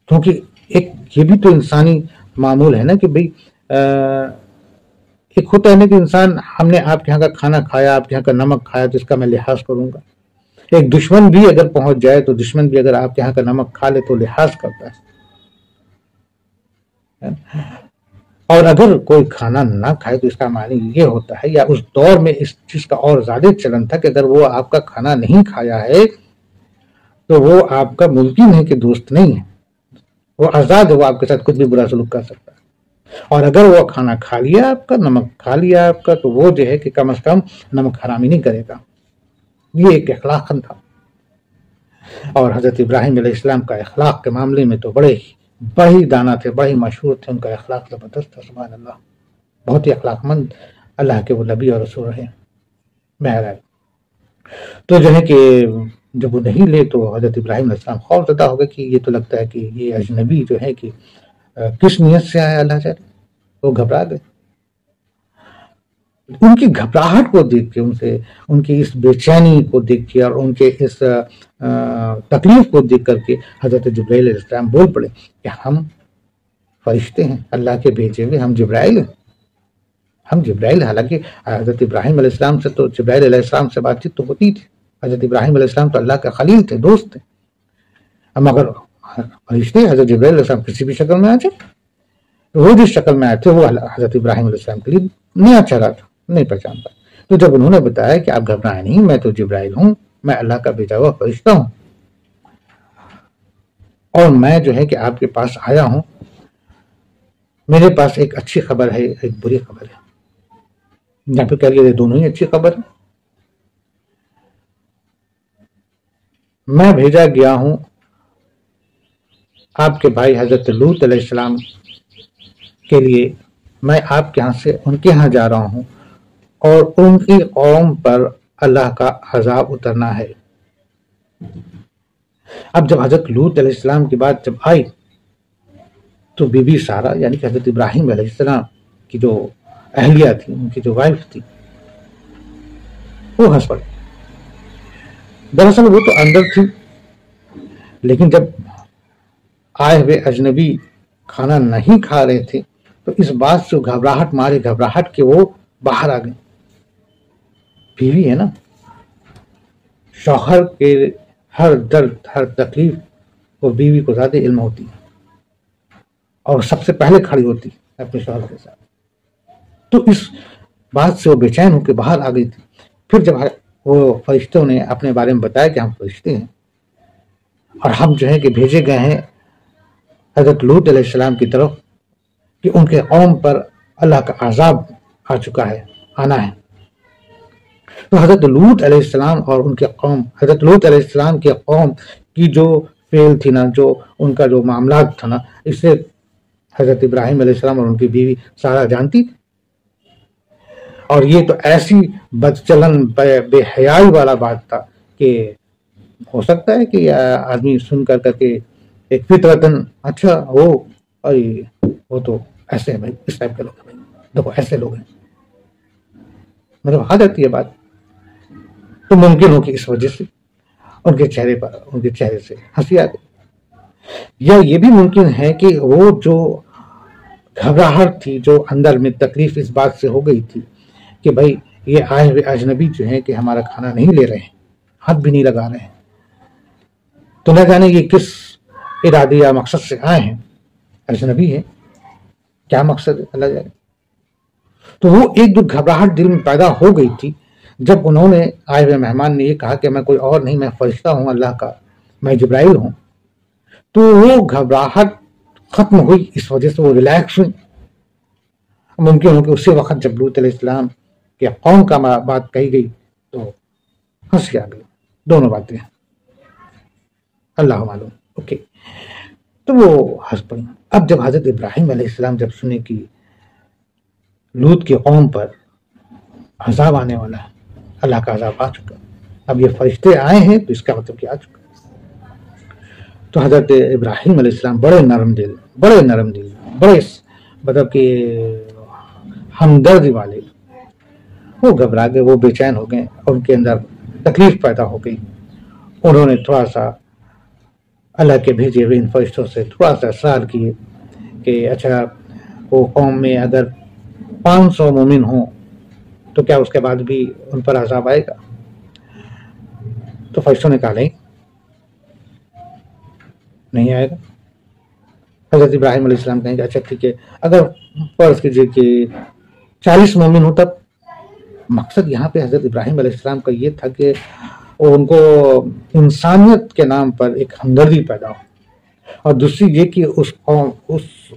کیونکہ ایک یہ بھی تو انسانی معمول ہے نا کہ بھئی ایک ہوتا ہے نا کہ انسان، ہم نے آپ کے یہاں کا کھانا کھایا، آپ کے یہاں کا نمک کھایا تو اس کا میں لحاظ کروں گا۔ ایک دشمن بھی اگر پہنچ جائے تو دشمن بھی اگر آپ کے یہاں کا نمک کھا لے تو لحاظ کرتا ہے، اور اگر کوئی کھانا نہ کھائے تو اس کا معنی یہ ہوتا ہے، یا اس دور میں اس چیز کا اور زیادہ چلن تھا کہ اگر وہ آپ کا کھانا نہیں کھایا ہے تو وہ آپ کا ملکی نہیں کہ دوست نہیں ہے، وہ آزاد ہے، وہ آپ کے ساتھ کچھ بھی برا سلوک کر سکتا ہے، اور اگر وہ کھانا کھا لیا آپ کا، نمک کھا لیا آپ کا، تو وہ جو ہے کہ کم از کم نمک حرامی نہیں کرے گا۔ یہ ایک اخلاق تھا، اور حضرت ابراہیم علیہ السلام کا اخلاق کے معاملے میں تو بڑے ہی دانا تھے، بڑے ہی مشہور تھے، ان کا اخلاق زبردست تھا، سبحان اللہ، بہت ہی اخلاق مند اللہ کے وہ نبی اور رسول رہے۔ بہرحال تو جو ہے کہ جب وہ نہیں لے تو حضرت ابراہیم علیہ السلام خوف زدہ ہو گئے کہ یہ تو لگتا ہے کہ یہ اجنبی جو ہے کہ کس نیت سے آیا اللہ جانے، وہ گھبرا گئے۔ ان کی گھبراہٹ کو دیکھ کے، ان کی اس بے چینی کو دیکھ کے اور ان کے اس تکلیف کو دیکھ کر کے حضرت جبرائیل علیہ السلام بول پڑے کہ ہم فرشتے ہیں، اللہ کے بھیجے ہوئے، ہم جبرائیل ہیں، ہم جبرائیل۔ حالانکہ حضرت ابراہیم علیہ السلام سے تو جبرائیل علیہ السلام سے بات چیت تو ہوتی تھی، حضرت ابراہیم علیہ السلام تو اللہ کا خلیل تھے، دوست تھے، مگر فرشتے حضرت جبرائیل علیہ السلام کسی بھی شکل میں آ جائے، وہ جس شکل میں آئے تھے وہ حضرت ابراہیم علیہ السلام کے لیے نیا چہرہ تھا، نہیں پہچان پائے۔ تو جب انہوں نے بتایا کہ آپ گھبرائیں نہیں، میں تو جبرائیل ہوں، میں اللہ کا بھیجا ہوا فرشتہ ہوں، اور میں جو ہے کہ آپ کے پاس آیا ہوں، میرے پاس ایک اچھی خبر ہے، ایک بری خبر ہے، یا پھر کہہ لیے دونوں ہی اچھی خبر ہے۔ میں بھیجا گیا ہوں آپ کے بھائی حضرت لوط علیہ السلام کے لیے، میں آپ کے یہاں سے ان کے یہاں جا رہا ہوں، اور ان کی قوم پر اللہ کا عذاب اترنا ہے۔ اب جب حضرت لوط علیہ السلام کی بات جب آئی تو بی بی سارا یعنی کہ حضرت ابراہیم علیہ السلام کی جو اہلیہ تھی، ان کی جو وائف تھی، وہ ہنس پڑی۔ دراصل وہ تو اندر تھی، لیکن جب آئے ہوئے اجنبی کھانا نہیں کھا رہے تھے تو اس بات سے گھبراہٹ کے وہ باہر آ گئے۔ بیوی ہے نا، شوہر کے ہر درد ہر تکلیف وہ بیوی کو زیادہ علم ہوتی ہے اور سب سے پہلے کھڑی ہوتی ہے اپنے شوہر کے ساتھ، تو اس بات سے وہ بے چین ہو کے باہر آ گئی تھی۔ پھر جب وہ فرشتوں نے اپنے بارے میں بتایا کہ ہم فرشتے ہیں اور ہم جو ہے کہ بھیجے گئے ہیں حضرت لوط علیہ السلام کی طرف کہ ان کے قوم پر اللہ کا عذاب آ چکا ہے، آنا ہے، تو حضرت لوط علیہ السلام اور ان کے قوم، حضرت لوط علیہ السلام کے قوم کی جو فعل تھی نا، جو ان کا جو معاملات تھا نا، اس سے حضرت ابراہیم علیہ السلام اور ان کی بیوی سارا جانتی تھی۔ اور یہ تو ایسی بدچلن بے حیائی والا بات تھا کہ ہو سکتا ہے کہ آدمی سن کر کے ایک فطرتاً اچھا وہ تو ایسے ہیں بھائی، اس ٹائپ کے لوگ ہیں بھائی، دیکھو ایسے لوگ ہیں، مطلب آ جاتی ہے بات۔ تو ممکن ہو کہ اس وجہ سے ان کے چہرے سے ہنسی آ گئی، یا یہ بھی ممکن ہے کہ وہ جو گھبراہٹ تھی، جو اندر میں تکلیف اس بات سے ہو گئی تھی کہ بھائی یہ آئے ہوئے اجنبی جو ہیں کہ ہمارا کھانا نہیں لے رہے ہیں، ہاتھ بھی نہیں لگا رہے ہیں، تو نہ جانے یہ کس ارادے یا مقصد سے آئے ہیں، اجنبی ہے، کیا مقصد ہے اللہ جانے۔ تو وہ ایک جو گھبراہٹ دل میں پیدا ہو گئی تھی جب انہوں نے، آئے ہوئے مہمان نے یہ کہا کہ میں کوئی اور نہیں، میں فرشتہ ہوں اللہ کا، میں جبرائیل ہوں، تو وہ گھبراہٹ ختم ہوئی، اس وجہ سے وہ ریلیکس ہوئی۔ ممکن ہو کہ اسی وقت جب لوط علیہ السلام کے قوم کا بات کہی گئی تو ہنسی آ گئی، دونوں باتیں اللہ معلوم، اوکے، تو وہ ہنس پڑی۔ اب جب حضرت ابراہیم علیہ السلام جب سنے کہ لوط کی قوم پر عذاب آنے والا ہے، اللہ کا عذاب آ چکا، اب یہ فرشتے آئے ہیں تو اس کا مطلب کہ آ چکا، تو حضرت ابراہیم علیہ السلام بڑے نرم دل، بڑے مطلب کہ ہمدردی والے، وہ گھبرا گئے، وہ بے چین ہو گئے، اور ان کے اندر تکلیف پیدا ہو گئی۔ انہوں نے تھوڑا سا اللہ کے بھیجے ہوئے ان فرشتوں سے تھوڑا سا سوال کیے کہ اچھا وہ قوم میں اگر 500 مومن ہوں تو کیا اس کے بعد بھی ان پر عذاب آئے گا؟ تو فرشتوں نے کہا نہیں آئے گا۔ حضرت ابراہیم علیہ السلام کہیں گے اچھا ٹھیک ہے، اگر فرض کیجیے کہ 40 مومن ہوں تب؟ مقصد یہاں پہ حضرت ابراہیم علیہ السلام کا یہ تھا کہ ان کو انسانیت کے نام پر ایک ہمدردی پیدا ہو، اور دوسری یہ کہ اس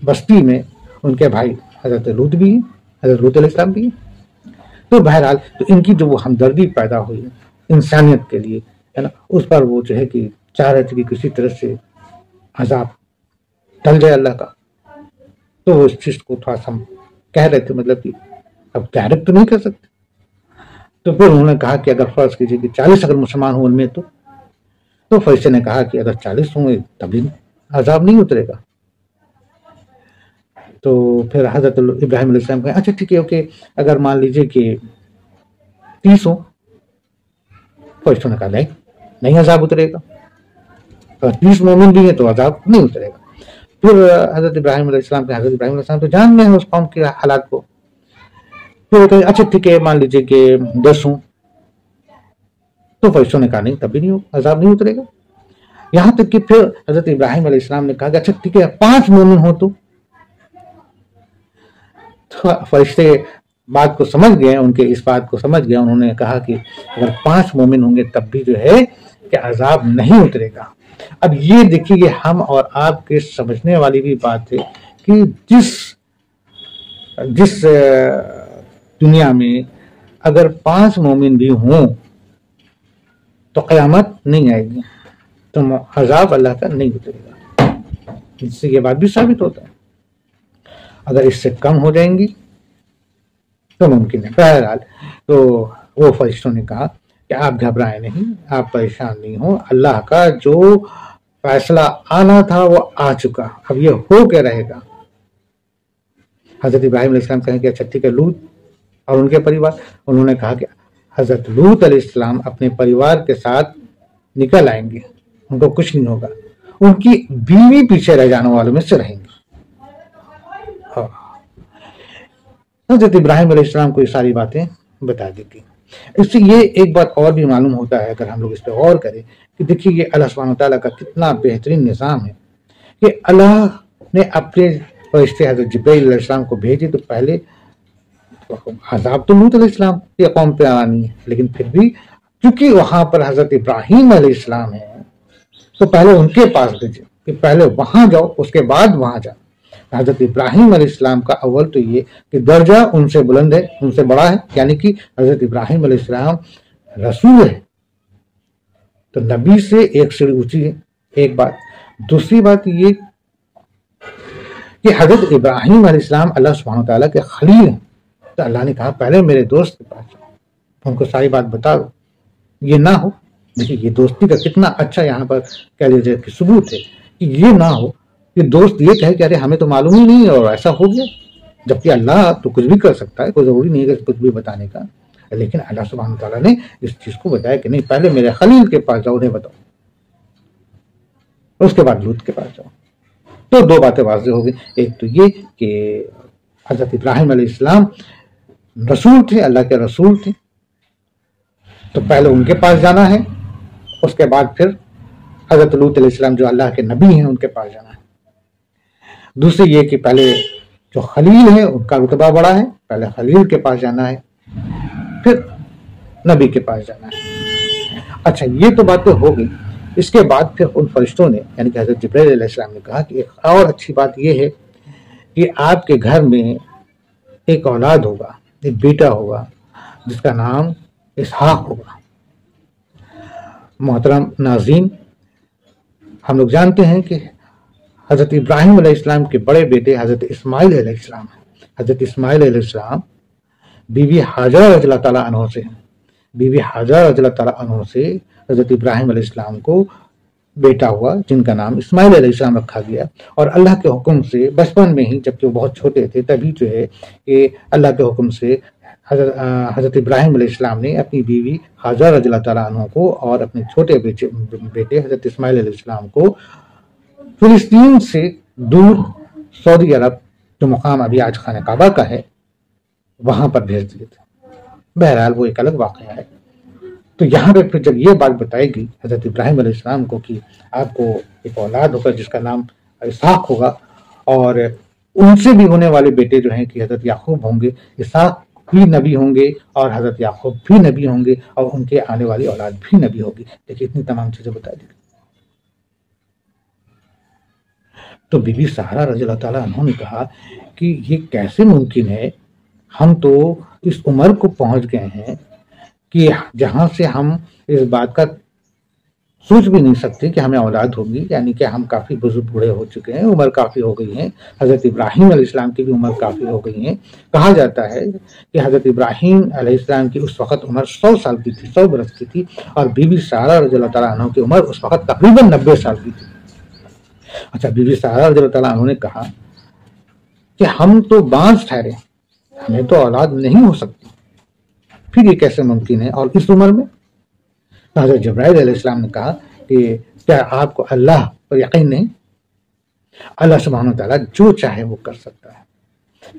بستی میں ان کے بھائی حضرت لوط بھی ہیں، حضرت لوط علیہ السلام بھی ہیں، تو بہرحال تو ان کی جو وہ ہمدردی پیدا ہوئی انسانیت کے لیے ہے نا، اس پر وہ جو ہے کہ چاہ رہے تھے کہ کسی طرح سے عذاب ٹل جائے اللہ کا، تو وہ اس چیز کو تھوڑا سا کہہ رہے تھے، مطلب کہ اب ڈائریکٹ تو نہیں کر سکتے، تو پھر انہوں نے کہا کہ اگر فرض کیجیے کہ 40 اگر مسلمان ہوں ان میں تو فرشتے نے کہا کہ اگر 40 ہوں گے تبھی عذاب نہیں اترے گا۔ تو پھر حضرت ابراہیم علیہ السلام کہا اچھا ٹھیک ہے اوکے، اگر مان لیجیے کہ 30 ہوں، فرشتوں نے کہا نہیں عذاب اترے گا، اگر 30 مومن بھی ہیں تو عذاب نہیں اترے گا۔ پھر حضرت ابراہیم علیہ السلام تو جان رہے ہیں اس قوم کے حالات کو، پھر اچھا ٹھیک ہے مان لیجیے کہ 10 ہوں، تو فرشتوں نے کہا نہیں تب بھی نہیں عذاب نہیں اترے گا۔ یہاں تک کہ پھر حضرت ابراہیم علیہ السلام نے کہا کہ اچھا ٹھیک ہے 5 مومن ہوں تو فرشتے بات کو سمجھ گئے، ان کے اس بات کو سمجھ گئے، انہوں نے کہا کہ اگر 5 مومن ہوں گے تب بھی جو ہے کہ عذاب نہیں اترے گا۔ اب یہ دیکھیے ہم اور آپ کے سمجھنے والی بھی بات ہے کہ جس دنیا میں اگر 5 مومن بھی ہوں تو قیامت نہیں آئے گی، تو عذاب اللہ کا نہیں اترے گا۔ اس سے یہ بات بھی ثابت ہوتا ہے، اگر اس سے کم ہو جائیں گی تو ممکن ہے۔ بہرحال تو وہ فرشتوں نے کہا کہ آپ گھبرائیں نہیں، آپ پریشان نہیں ہوں، اللہ کا جو فیصلہ آنا تھا وہ آ چکا، اب یہ ہو کے رہے گا، حضرت ابراہیم علیہ السلام کہیں کہ اچھا ٹھیک ہے لوط اور ان کے پریوار. انہوں نے کہا کہ حضرت لوط علیہ السلام اپنے پریوار کے ساتھ نکل آئیں گے, ان کو کچھ نہیں ہوگا, ان کی بیوی پیچھے رہ جانے والوں میں سے رہیں گے. حضرت ابراہیم علیہ السلام کو یہ ساری باتیں بتا دی گئی. اس سے یہ ایک بات اور بھی معلوم ہوتا ہے اگر ہم لوگ اس پہ غور کریں کہ دیکھیے یہ اللہ سبحانہ وتعالیٰ کا کتنا بہترین نظام ہے کہ اللہ نے اپنے فرشتے حضرت جبرائیل علیہ السلام کو بھیجے تو پہلے عذاب تو لوط علیہ السلام کی قوم پہ آنی ہے, لیکن پھر بھی چونکہ وہاں پر حضرت ابراہیم علیہ السلام ہے تو پہلے ان کے پاس بھیجے کہ پہلے وہاں جاؤ اس کے بعد وہاں جاؤ. حضرت ابراہیم علیہ السلام کا اول تو یہ کہ درجہ ان سے بلند ہے, ان سے بڑا ہے, یعنی کہ حضرت ابراہیم علیہ السلام رسول ہے تو نبی سے ایک سیڑھی اونچی ہے, ایک بات. دوسری بات یہ کہ حضرت ابراہیم علیہ السلام اللہ سبحانہ تعالیٰ کے خلیل ہیں, تو اللہ نے کہا پہلے میرے دوست کے پاس جاؤ, ان کو ساری بات بتا دو. یہ نہ ہو, دیکھیے یہ دوستی کا کتنا اچھا یہاں پر کہہ لیجیے کہ ثبوت ہے کہ یہ نہ ہو کہ دوست یہ کہے کہ ارے ہمیں تو معلوم ہی نہیں اور ایسا ہو گیا, جبکہ اللہ تو کچھ بھی کر سکتا ہے, کوئی ضروری نہیں ہے کہ کچھ بھی بتانے کا, لیکن اللہ سبحانہ تعالیٰ نے اس چیز کو بتایا کہ نہیں پہلے میرے خلیل کے پاس جاؤ, انہیں بتاؤ, اس کے بعد لوط کے پاس جاؤ. تو دو باتیں واضح ہو گئی. ایک تو یہ کہ حضرت ابراہیم علیہ السلام رسول تھے, اللہ کے رسول تھے, تو پہلے ان کے پاس جانا ہے, اس کے بعد پھر حضرت لوط علیہ السلام جو اللہ کے نبی ہیں ان کے پاس جانا ہے. دوسری یہ کہ پہلے جو خلیل ہے ان کا رتبہ بڑا ہے, پہلے خلیل کے پاس جانا ہے پھر نبی کے پاس جانا ہے. اچھا یہ تو باتیں ہو گئی. اس کے بعد پھر ان فرشتوں نے یعنی کہ حضرت جبرائیل علیہ السلام نے کہا کہ ایک اور اچھی بات یہ ہے کہ آپ کے گھر میں ایک اولاد ہوگا, ایک بیٹا ہوگا جس کا نام اسحاق ہوگا. محترم ناظرین, ہم لوگ جانتے ہیں کہ حضرت ابراہیم علیہ السلام کے بڑے بیٹے حضرت اسماعیل علیہ السلام ہیں. حضرت اسماعیل علیہ السلام بیوی حاجرہ رضی اللہ تعالیٰ عنہ سے, بیوی حاجرہ رضی اللہ تعالیٰ عنہ سے حضرت ابراہیم علیہ السلام کو بیٹا ہوا جن کا نام اسماعیل علیہ السلام رکھا گیا. اور اللہ کے حکم سے بچپن میں ہی جبکہ وہ بہت چھوٹے تھے تبھی جو ہے کہ اللہ کے حکم سے حضرت ابراہیم علیہ السلام نے اپنی بیوی حاجرہ رضی اللہ تعالیٰ عنہ کو اور اپنے چھوٹے بیٹے حضرت اسماعیل علیہ السلام کو فلسطین سے دور سعودی عرب جو مقام ابھی آج خانہ کعبہ کا ہے وہاں پر بھیج دیے تھے. بہرحال وہ ایک الگ واقعہ ہے. تو یہاں پہ پھر جب یہ بات بتائی گئی حضرت ابراہیم علیہ السلام کو کہ آپ کو ایک اولاد ہوگا جس کا نام اسحاق ہوگا, اور ان سے بھی ہونے والے بیٹے جو ہیں کہ حضرت یعقوب ہوں گے, اسحاق بھی نبی ہوں گے اور حضرت یعقوب بھی نبی ہوں گے اور ان کے آنے والی اولاد بھی نبی ہوگی. دیکھیے اتنی تمام چیزیں بتا دی. تو بی بی سہرا رضی اللہ تعالیٰ عنہ نے کہا کہ یہ کیسے ممکن ہے, ہم تو اس عمر کو پہنچ گئے ہیں کہ جہاں سے ہم اس بات کا سوچ بھی نہیں سکتے کہ ہمیں اولاد ہوگی, یعنی کہ ہم کافی بزرگ بوڑھے ہو چکے ہیں, عمر کافی ہو گئی ہیں. حضرت ابراہیم علیہ السلام کی بھی عمر کافی ہو گئی ہیں. کہا جاتا ہے کہ حضرت ابراہیم علیہ السلام کی اس وقت عمر 100 سال کی تھی, 100 برس کی تھی, اور بی بی سہرا رضی اللہ تعالیٰ عنہ کی عمر اس وقت تقریباً 90 سال کی تھی. اچھا بی بی سہرا رضی اللہ تعالیٰ عنہ نے کہا کہ ہم تو بانس ٹھہرے, ہمیں تو اولاد نہیں ہو سکتی, پھر یہ کیسے ممکن ہے اور اس عمر میں؟ حضرت جبرائیل علیہ السلام نے کہا کہ کیا آپ کو اللہ پر یقین نہیں؟ اللہ سبحانہ تعالیٰ جو چاہے وہ کر سکتا ہے.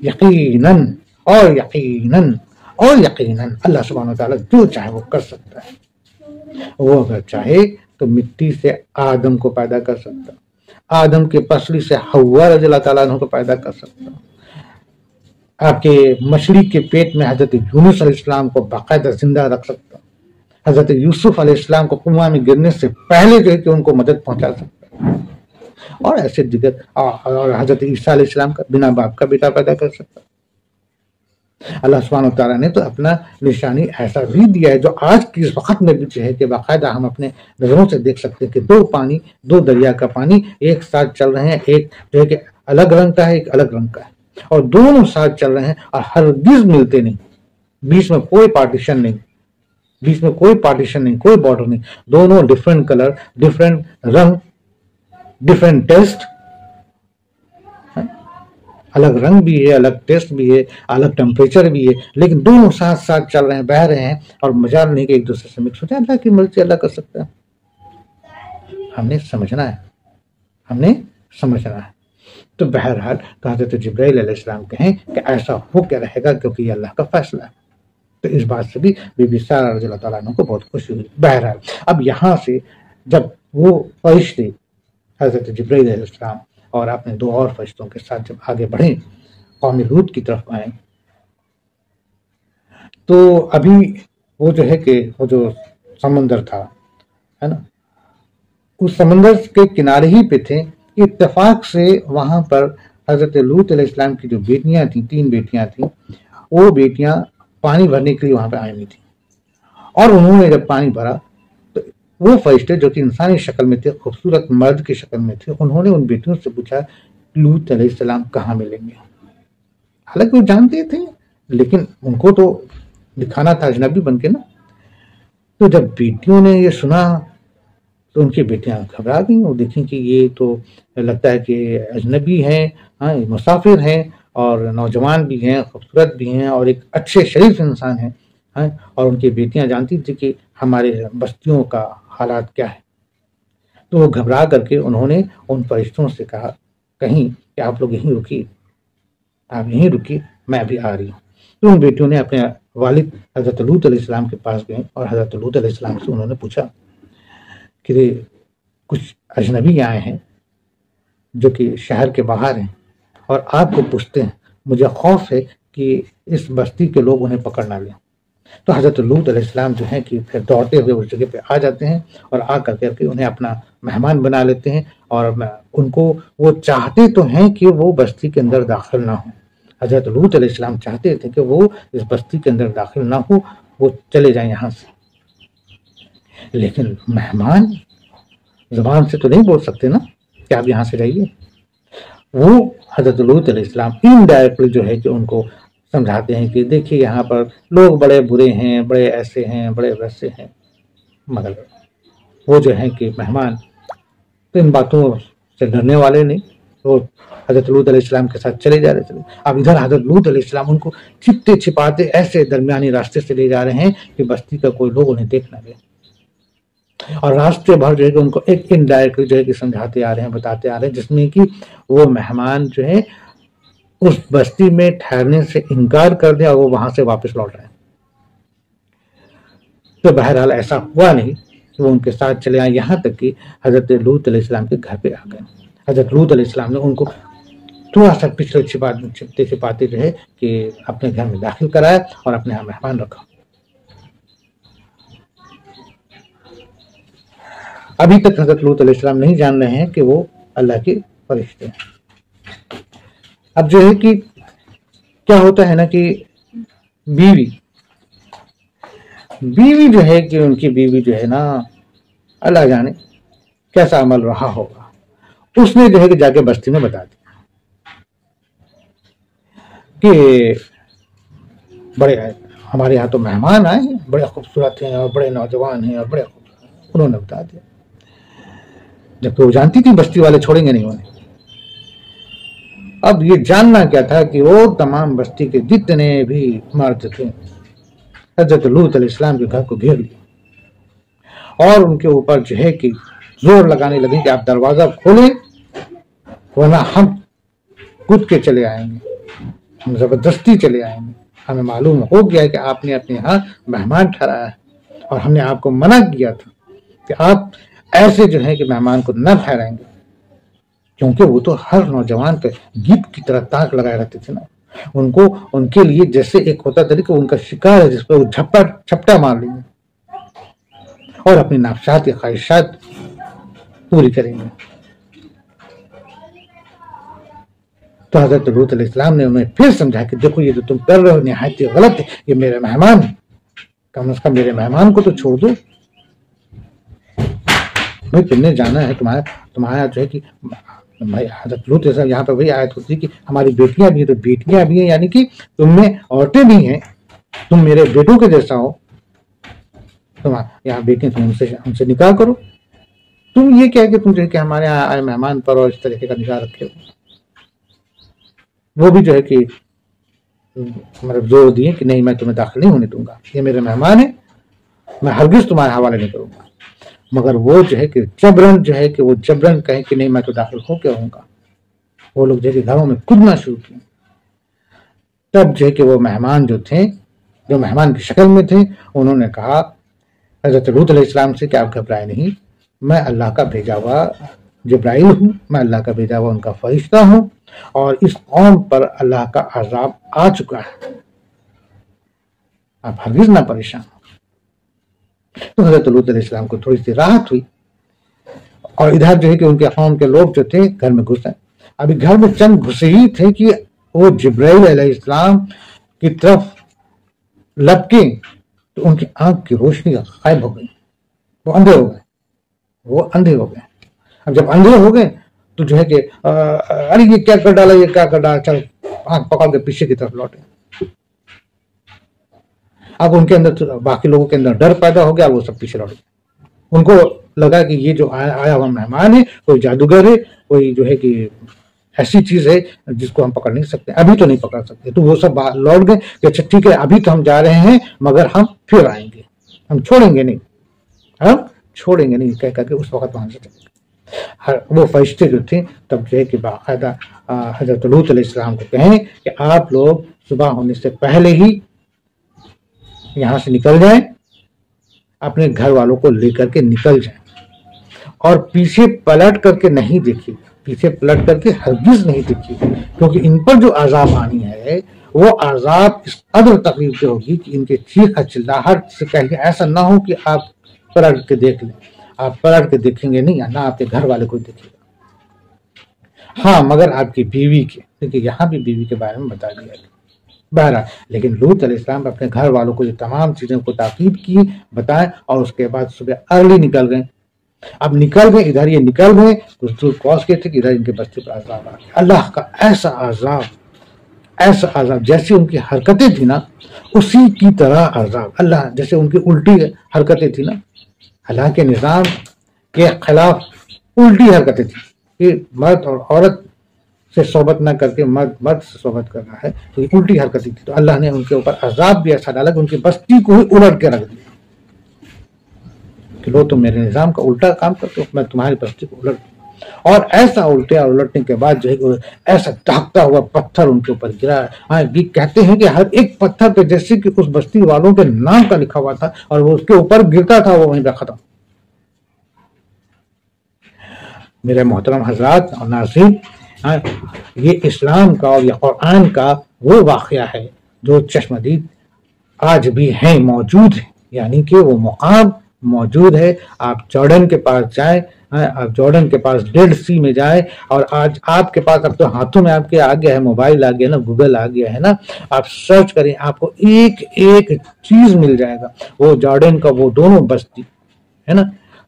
یقیناً اور یقیناً اور یقیناً اللہ سبحانہ تعالیٰ جو چاہے وہ کر سکتا ہے. وہ اگر چاہے تو مٹی سے آدم کو پیدا کر سکتا, آدم کے پسلی سے حوا رضی اللہ تعالیٰ عنہ کو پیدا کر سکتا, آپ کے مچھلی کے پیٹ میں حضرت یونس علیہ السلام کو باقاعدہ زندہ رکھ سکتا, حضرت یوسف علیہ السلام کو کنواں میں گرنے سے پہلے جو ہے کہ ان کو مدد پہنچا سکتا, اور ایسے دیگر, اور حضرت عیسیٰ علیہ السلام کا بنا باپ کا بیٹا پیدا کر سکتا. اللہ سبحانہ تعالیٰ نے تو اپنا نشانی ایسا بھی دیا ہے جو آج کی اس وقت میں بھی جو ہے کہ باقاعدہ ہم اپنے نظروں سے دیکھ سکتے ہیں کہ دو دریا کا پانی ایک ساتھ چل رہے ہیں, ایک جو ہے کہ الگ رنگ کا ہے, ایک الگ رنگ کا ہے, اور دونوں ساتھ چل رہے ہیں اور ہرگز ملتے نہیں, بیچ میں کوئی پارٹیشن نہیں, بیچ میں کوئی پارٹیشن نہیں, کوئی بارڈر نہیں, دونوں ڈفرینٹ کلر, ڈفرینٹ رنگ, ڈفرینٹ ٹیسٹ, الگ رنگ بھی ہے، الگ ٹیسٹ بھی ہے، الگ ٹیمپریچر بھی ہے، لیکن دونوں ساتھ ساتھ چل رہے ہیں، بہ رہے ہیں، اور مجال نہیں کہ ایک دوسرے سے مکس ہوتے ہیں۔ اللہ کی مرضی اللہ کر سکتا ہے، ہم نے سمجھنا ہے، ہم نے سمجھنا ہے۔ تو بہرحال حضرت جبرائیل علیہ السلام کہیں کہ ایسا ہو کیا رہے گا، کیونکہ یہ اللہ کا فیصلہ ہے۔ تو اس بات سے بھی بی بی سارہ رضی اللہ تعالیٰ عنہ کو بہت خوشی ہوئی۔ بہرحال اب یہاں سے جب وہ فرشتے حضرت جبرائیل علیہ السلام اور اپنے 2 اور فرشتوں کے ساتھ جب آگے بڑھیں، قوم لوط کی طرف آئیں، تو ابھی وہ جو ہے کہ وہ جو سمندر تھا ہے نا، اس سمندر کے کنارے ہی پہ تھے۔ اتفاق سے وہاں پر حضرت لوط علیہ السلام کی جو بیٹیاں تھیں، 3 بیٹیاں تھیں، وہ بیٹیاں پانی بھرنے کے لیے وہاں پہ آئی ہوئی تھیں، اور انہوں نے جب پانی بھرا تو وہ فرشتے جو کہ انسانی شکل میں تھے، خوبصورت مرد کی شکل میں تھے، انہوں نے ان بیٹیوں سے پوچھا لوط علیہ السلام کہاں ملیں گے؟ حالانکہ وہ جانتے تھے، لیکن ان کو تو دکھانا تھا اجنبی بن کے نا۔ تو جب بیٹیوں نے یہ سنا تو ان کی بیٹیاں گھبرا گئیں، اور دیکھیں کہ یہ تو لگتا ہے کہ اجنبی ہیں، مسافر ہیں، اور نوجوان بھی ہیں، خوبصورت بھی ہیں، اور ایک اچھے شریف انسان ہیں، اور ان کی بیٹیاں جانتی تھی کہ ہمارے بستیوں کا حالات کیا ہے۔ تو وہ گھبرا کر کے انہوں نے ان فرشتوں سے کہا کہیں کہ آپ لوگ یہیں رکیے، آپ یہیں رکیے، میں ابھی آ رہی ہوں۔ تو ان بیٹیوں نے اپنے والد حضرت لوط علیہ السلام کے پاس گئے، اور حضرت لوط علیہ السلام سے انہوں نے پوچھا کہ کچھ اجنبی آئے ہیں جو کہ شہر کے باہر ہیں، اور آپ کو پوچھتے ہیں، مجھے خوف ہے کہ اس بستی کے لوگ انہیں پکڑ نہ لیں۔ تو حضرت لوط علیہ السلام جو ہیں کہ پھر دوڑتے ہوئے اس جگہ پہ آ جاتے ہیں، اور آ کر کے انہیں اپنا مہمان بنا لیتے ہیں، اور ان کو وہ چاہتے تو ہیں کہ وہ بستی کے اندر داخل نہ ہوں۔ حضرت لوط علیہ السلام چاہتے تھے کہ وہ اس بستی کے اندر داخل نہ ہو، وہ چلے جائیں یہاں سے، لیکن مہمان زبان سے تو نہیں بول سکتے نا کہ آپ یہاں سے جائیے۔ وہ حضرت لوط علیہ السلام انڈائریکٹلی جو ہے کہ ان کو سمجھاتے ہیں کہ دیکھیے یہاں پر لوگ بڑے برے ہیں، بڑے ایسے ہیں، بڑے ویسے ہیں، مگر وہ جو ہیں کہ مہمان تو ان باتوں سے ڈرنے والے نہیں، وہ حضرت لوط علیہ السلام کے ساتھ چلے جا رہے تھے۔ اب ادھر حضرت لوط علیہ السلام ان کو چھپتے چھپاتے ایسے درمیانی راستے سے لے جا رہے ہیں کہ بستی کا کوئی لوگ انہیں دیکھ نہ لے، اور راستے بھر جو ہے کہ ان کو ایک انڈائریکٹلی جو ہے کہ سمجھاتے آ رہے ہیں، بتاتے آ رہے ہیں، جس میں کہ وہ مہمان جو ہے اس بستی میں ٹھہرنے سے انکار کر دیں اور وہ وہاں سے واپس لوٹ رہے ہیں۔ تو بہرحال ایسا ہوا نہیں، وہ ان کے ساتھ چلے آئے، یہاں تک کہ حضرت لوط علیہ السلام کے گھر پہ آ گئے۔ حضرت لوط علیہ السلام نے ان کو تھوڑا سا پچھلے چھپتے چھپاتے جو ہے کہ اپنے گھر میں داخل کرایا اور اپنے یہاں مہمان رکھا۔ ابھی تک حضرت لوط علیہ السلام نہیں جان رہے ہیں کہ وہ اللہ کے فرشتے ہیں۔ اب جو ہے کہ کیا ہوتا ہے نا کہ بیوی جو ہے کہ ان کی بیوی جو ہے نا، اللہ جانے کیسا عمل رہا ہوگا، اس نے جو ہے کہ جا کے بستی میں بتا دیا کہ بڑے ہمارے یہاں تو مہمان آئے ہیں، بڑے خوبصورت ہیں اور بڑے نوجوان ہیں اور بڑے خوبصورت ہیں۔ انہوں نے بتا دیا، جبکہ وہ جانتی تھی بستی والے چھوڑیں گے نہیں انہیں۔ اب یہ جاننا کیا تھا کہ وہ تمام بستی کے جتنے بھی مرد تھے حضرت لوط علیہ السلام کے گھر کو گھیر لیا، اور ان کے اوپر جو ہے کہ زور لگانے لگے کہ آپ دروازہ کھولیں ورنہ ہم کود کے چلے آئیں گے، ہم زبردستی چلے آئیں گے، ہمیں معلوم ہو گیا کہ آپ نے اپنے یہاں مہمان ٹھہرایا ہے، اور ہم نے آپ کو منع کیا تھا کہ آپ ایسے جو ہے کہ مہمان کو نہ ٹھہرائیں گے، کیونکہ وہ تو ہر نوجوان پہ گیت کی طرح تاک لگائے رہتے تھے نا، ان کو ان کے لیے جیسے ایک ہوتا تھا کہ ان کا شکار ہے جس پہ وہ جھپٹا مار لیں گے اور اپنی نفسیات کی خواہشات پوری کریں گے۔ تو حضرت لوط علیہ السلام نے انہیں پھر سمجھا کہ دیکھو یہ جو تم کر رہے ہو نہایت غلط ہے، یہ میرے مہمان ہیں، کم از کم میرے مہمان کو تو چھوڑ دو بھائی، تم نے جانا ہے تمہارا جو ہے کہ حضرت لوط علیہ السلام یہاں پہ وہی آیت ہوتی ہے کہ ہماری بیٹیاں بھی ہیں، تو بیٹیاں بھی ہیں یعنی کہ تم میں عورتیں بھی ہیں، تم میرے بیٹوں کے جیسا ہو، تم یہاں بیٹیاں تم ان سے نکاح کرو، تم یہ کیا کہ تم جو ہے کہ ہمارے یہاں آئے مہمان پر اور اس طریقے کا نکاح رکھے ہو۔ وہ بھی جو ہے کہ مطلب زور دیے کہ نہیں میں تمہیں داخل نہیں ہونے دوں گا، یہ میرے مہمان ہیں، میں ہرگز تمہارے حوالے نہیں کروں گا۔ مگر وہ جو ہے کہ جبرن جو ہے کہ وہ جبرن کہیں کہ نہیں میں تو داخل ہو کے رہوں گا، وہ لوگ جو ہے کہ گھروں میں کودنا شروع کیے۔ تب جو ہے کہ وہ مہمان جو تھے، جو مہمان کی شکل میں تھے، انہوں نے کہا حضرت لوط علیہ السلام سے کہ آپ گھبرائے نہیں، میں اللہ کا بھیجا ہوا جبرائیل ہوں، میں اللہ کا بھیجا ہوا ان کا فرشتہ ہوں، اور اس قوم پر اللہ کا عذاب آ چکا ہے، آپ ہرگز نہ پریشان ہو۔ تو حضرت لوط علیہ السلام کو تھوڑی سی راحت ہوئی، اور ادھر جو ہے کہ ان کے قوم کے لوگ جو تھے گھر میں گھس آئے۔ ابھی گھر میں چند گھسے ہی تھے کہ وہ جبرائیل علیہ السلام کی طرف لپکے تو ان کی آنکھ کی روشنی غائب ہو گئی، وہ اندھے ہو گئے۔ اب جب اندھے ہو گئے تو جو ہے کہ ارے یہ کیا کر ڈالا، یہ کیا کر ڈالا، چل آنکھ پکڑ کے پیچھے کی طرف لوٹے۔ اب ان کے اندر باقی لوگوں کے اندر ڈر پیدا ہو گیا، وہ سب پیچھے لوٹ گئے۔ ان کو لگا کہ یہ جو آیا ہوا مہمان ہے کوئی جادوگر ہے، کوئی جو ہے کہ ایسی چیز ہے جس کو ہم پکڑ نہیں سکتے، ابھی تو نہیں پکڑ سکتے۔ تو وہ سب لوٹ گئے کہ اچھا ٹھیک ہے ابھی تو ہم جا رہے ہیں مگر ہم پھر آئیں گے، ہم چھوڑیں گے نہیں کہہ کر کے اس وقت وہاں سے چلے گئے۔ وہ فرشتے جو تھے تب جو ہے کہ باقاعدہ حضرت لوط علیہ السلام کو کہیں کہ آپ لوگ صبح ہونے سے پہلے ہی یہاں سے نکل جائیں، اپنے گھر والوں کو لے کر کے نکل جائیں، اور پیچھے پلٹ کر کے نہیں دیکھیے، پیچھے پلٹ کر کے ہرگز نہیں دیکھیے، کیونکہ ان پر جو عذاب آنی ہے وہ عذاب اس قدر تکلیف سے ہوگی کہ ان کے چیخ چلاہٹ سے کہیں ایسا نہ ہو کہ آپ پلٹ کے دیکھ لیں۔ آپ پلٹ کے دیکھیں گے نہیں، نہ آپ کے گھر والے کو دیکھے گا، ہاں مگر آپ کی بیوی کے، کیونکہ یہاں بھی بیوی کے بارے میں بتا دیا گیا۔ بہرحال لیکن لوط علیہ السلام اپنے گھر والوں کو یہ تمام چیزوں کو تاکید کی، بتائیں، اور اس کے بعد صبح ارلی نکل گئے۔ اب نکل گئے، ادھر یہ نکل گئے، کچھ دور پہنچ گئے تھے کہ ادھر ان کے بستی پر عذاب آ گیا۔ اللہ کا ایسا عذاب جیسی ان کی حرکتیں تھی نا اسی کی طرح عذاب، اللہ جیسے ان کی الٹی حرکتیں تھی نا، اللہ کے نظام کے خلاف الٹی حرکتیں تھی کہ مرد اور عورت سے صحبت نہ کر کے مرد سے صحبت کرنا ہے، تو یہ الٹی حرکتیں تھی، تو اللہ نے ان کے اوپر عذاب بھی ایسا ڈالا کہ ان کی بستی کو ہی الٹ کے رکھ دیا کہ لو تم میرے نظام کا الٹا کام کرتے ہو، میں تمہاری بستی کو الٹ دوں۔ اور ایسا الٹے اور الٹنے کے بعد جو ہے ایسا دھاگتا ہوا پتھر ان کے اوپر گرا۔ ہاں یہ کہتے ہیں کہ ہر ایک پتھر پہ جیسے کہ اس بستی والوں کے نام کا لکھا ہوا تھا، اور وہ اس کے اوپر گرتا تھا، وہ وہیں پہ ختم۔ میرے محترم حضرات اور ناظرین، یہ اسلام کا اور یہ قرآن کا وہ واقعہ ہے جو چشمدید آج بھی ہیں، موجود ہے، یعنی کہ وہ مقام موجود ہے۔ آپ جارڈن کے پاس جائیں، آپ جارڈن کے پاس ڈیڈ سی میں جائیں، اور آج آپ کے پاس اب تو ہاتھوں میں آپ کے آ گیا ہے، موبائل آ گیا نا، گوگل آ گیا ہے نا، آپ سرچ کریں آپ کو ایک ایک چیز مل جائے گا۔ وہ جارڈن کا وہ دونوں بستی ہے نا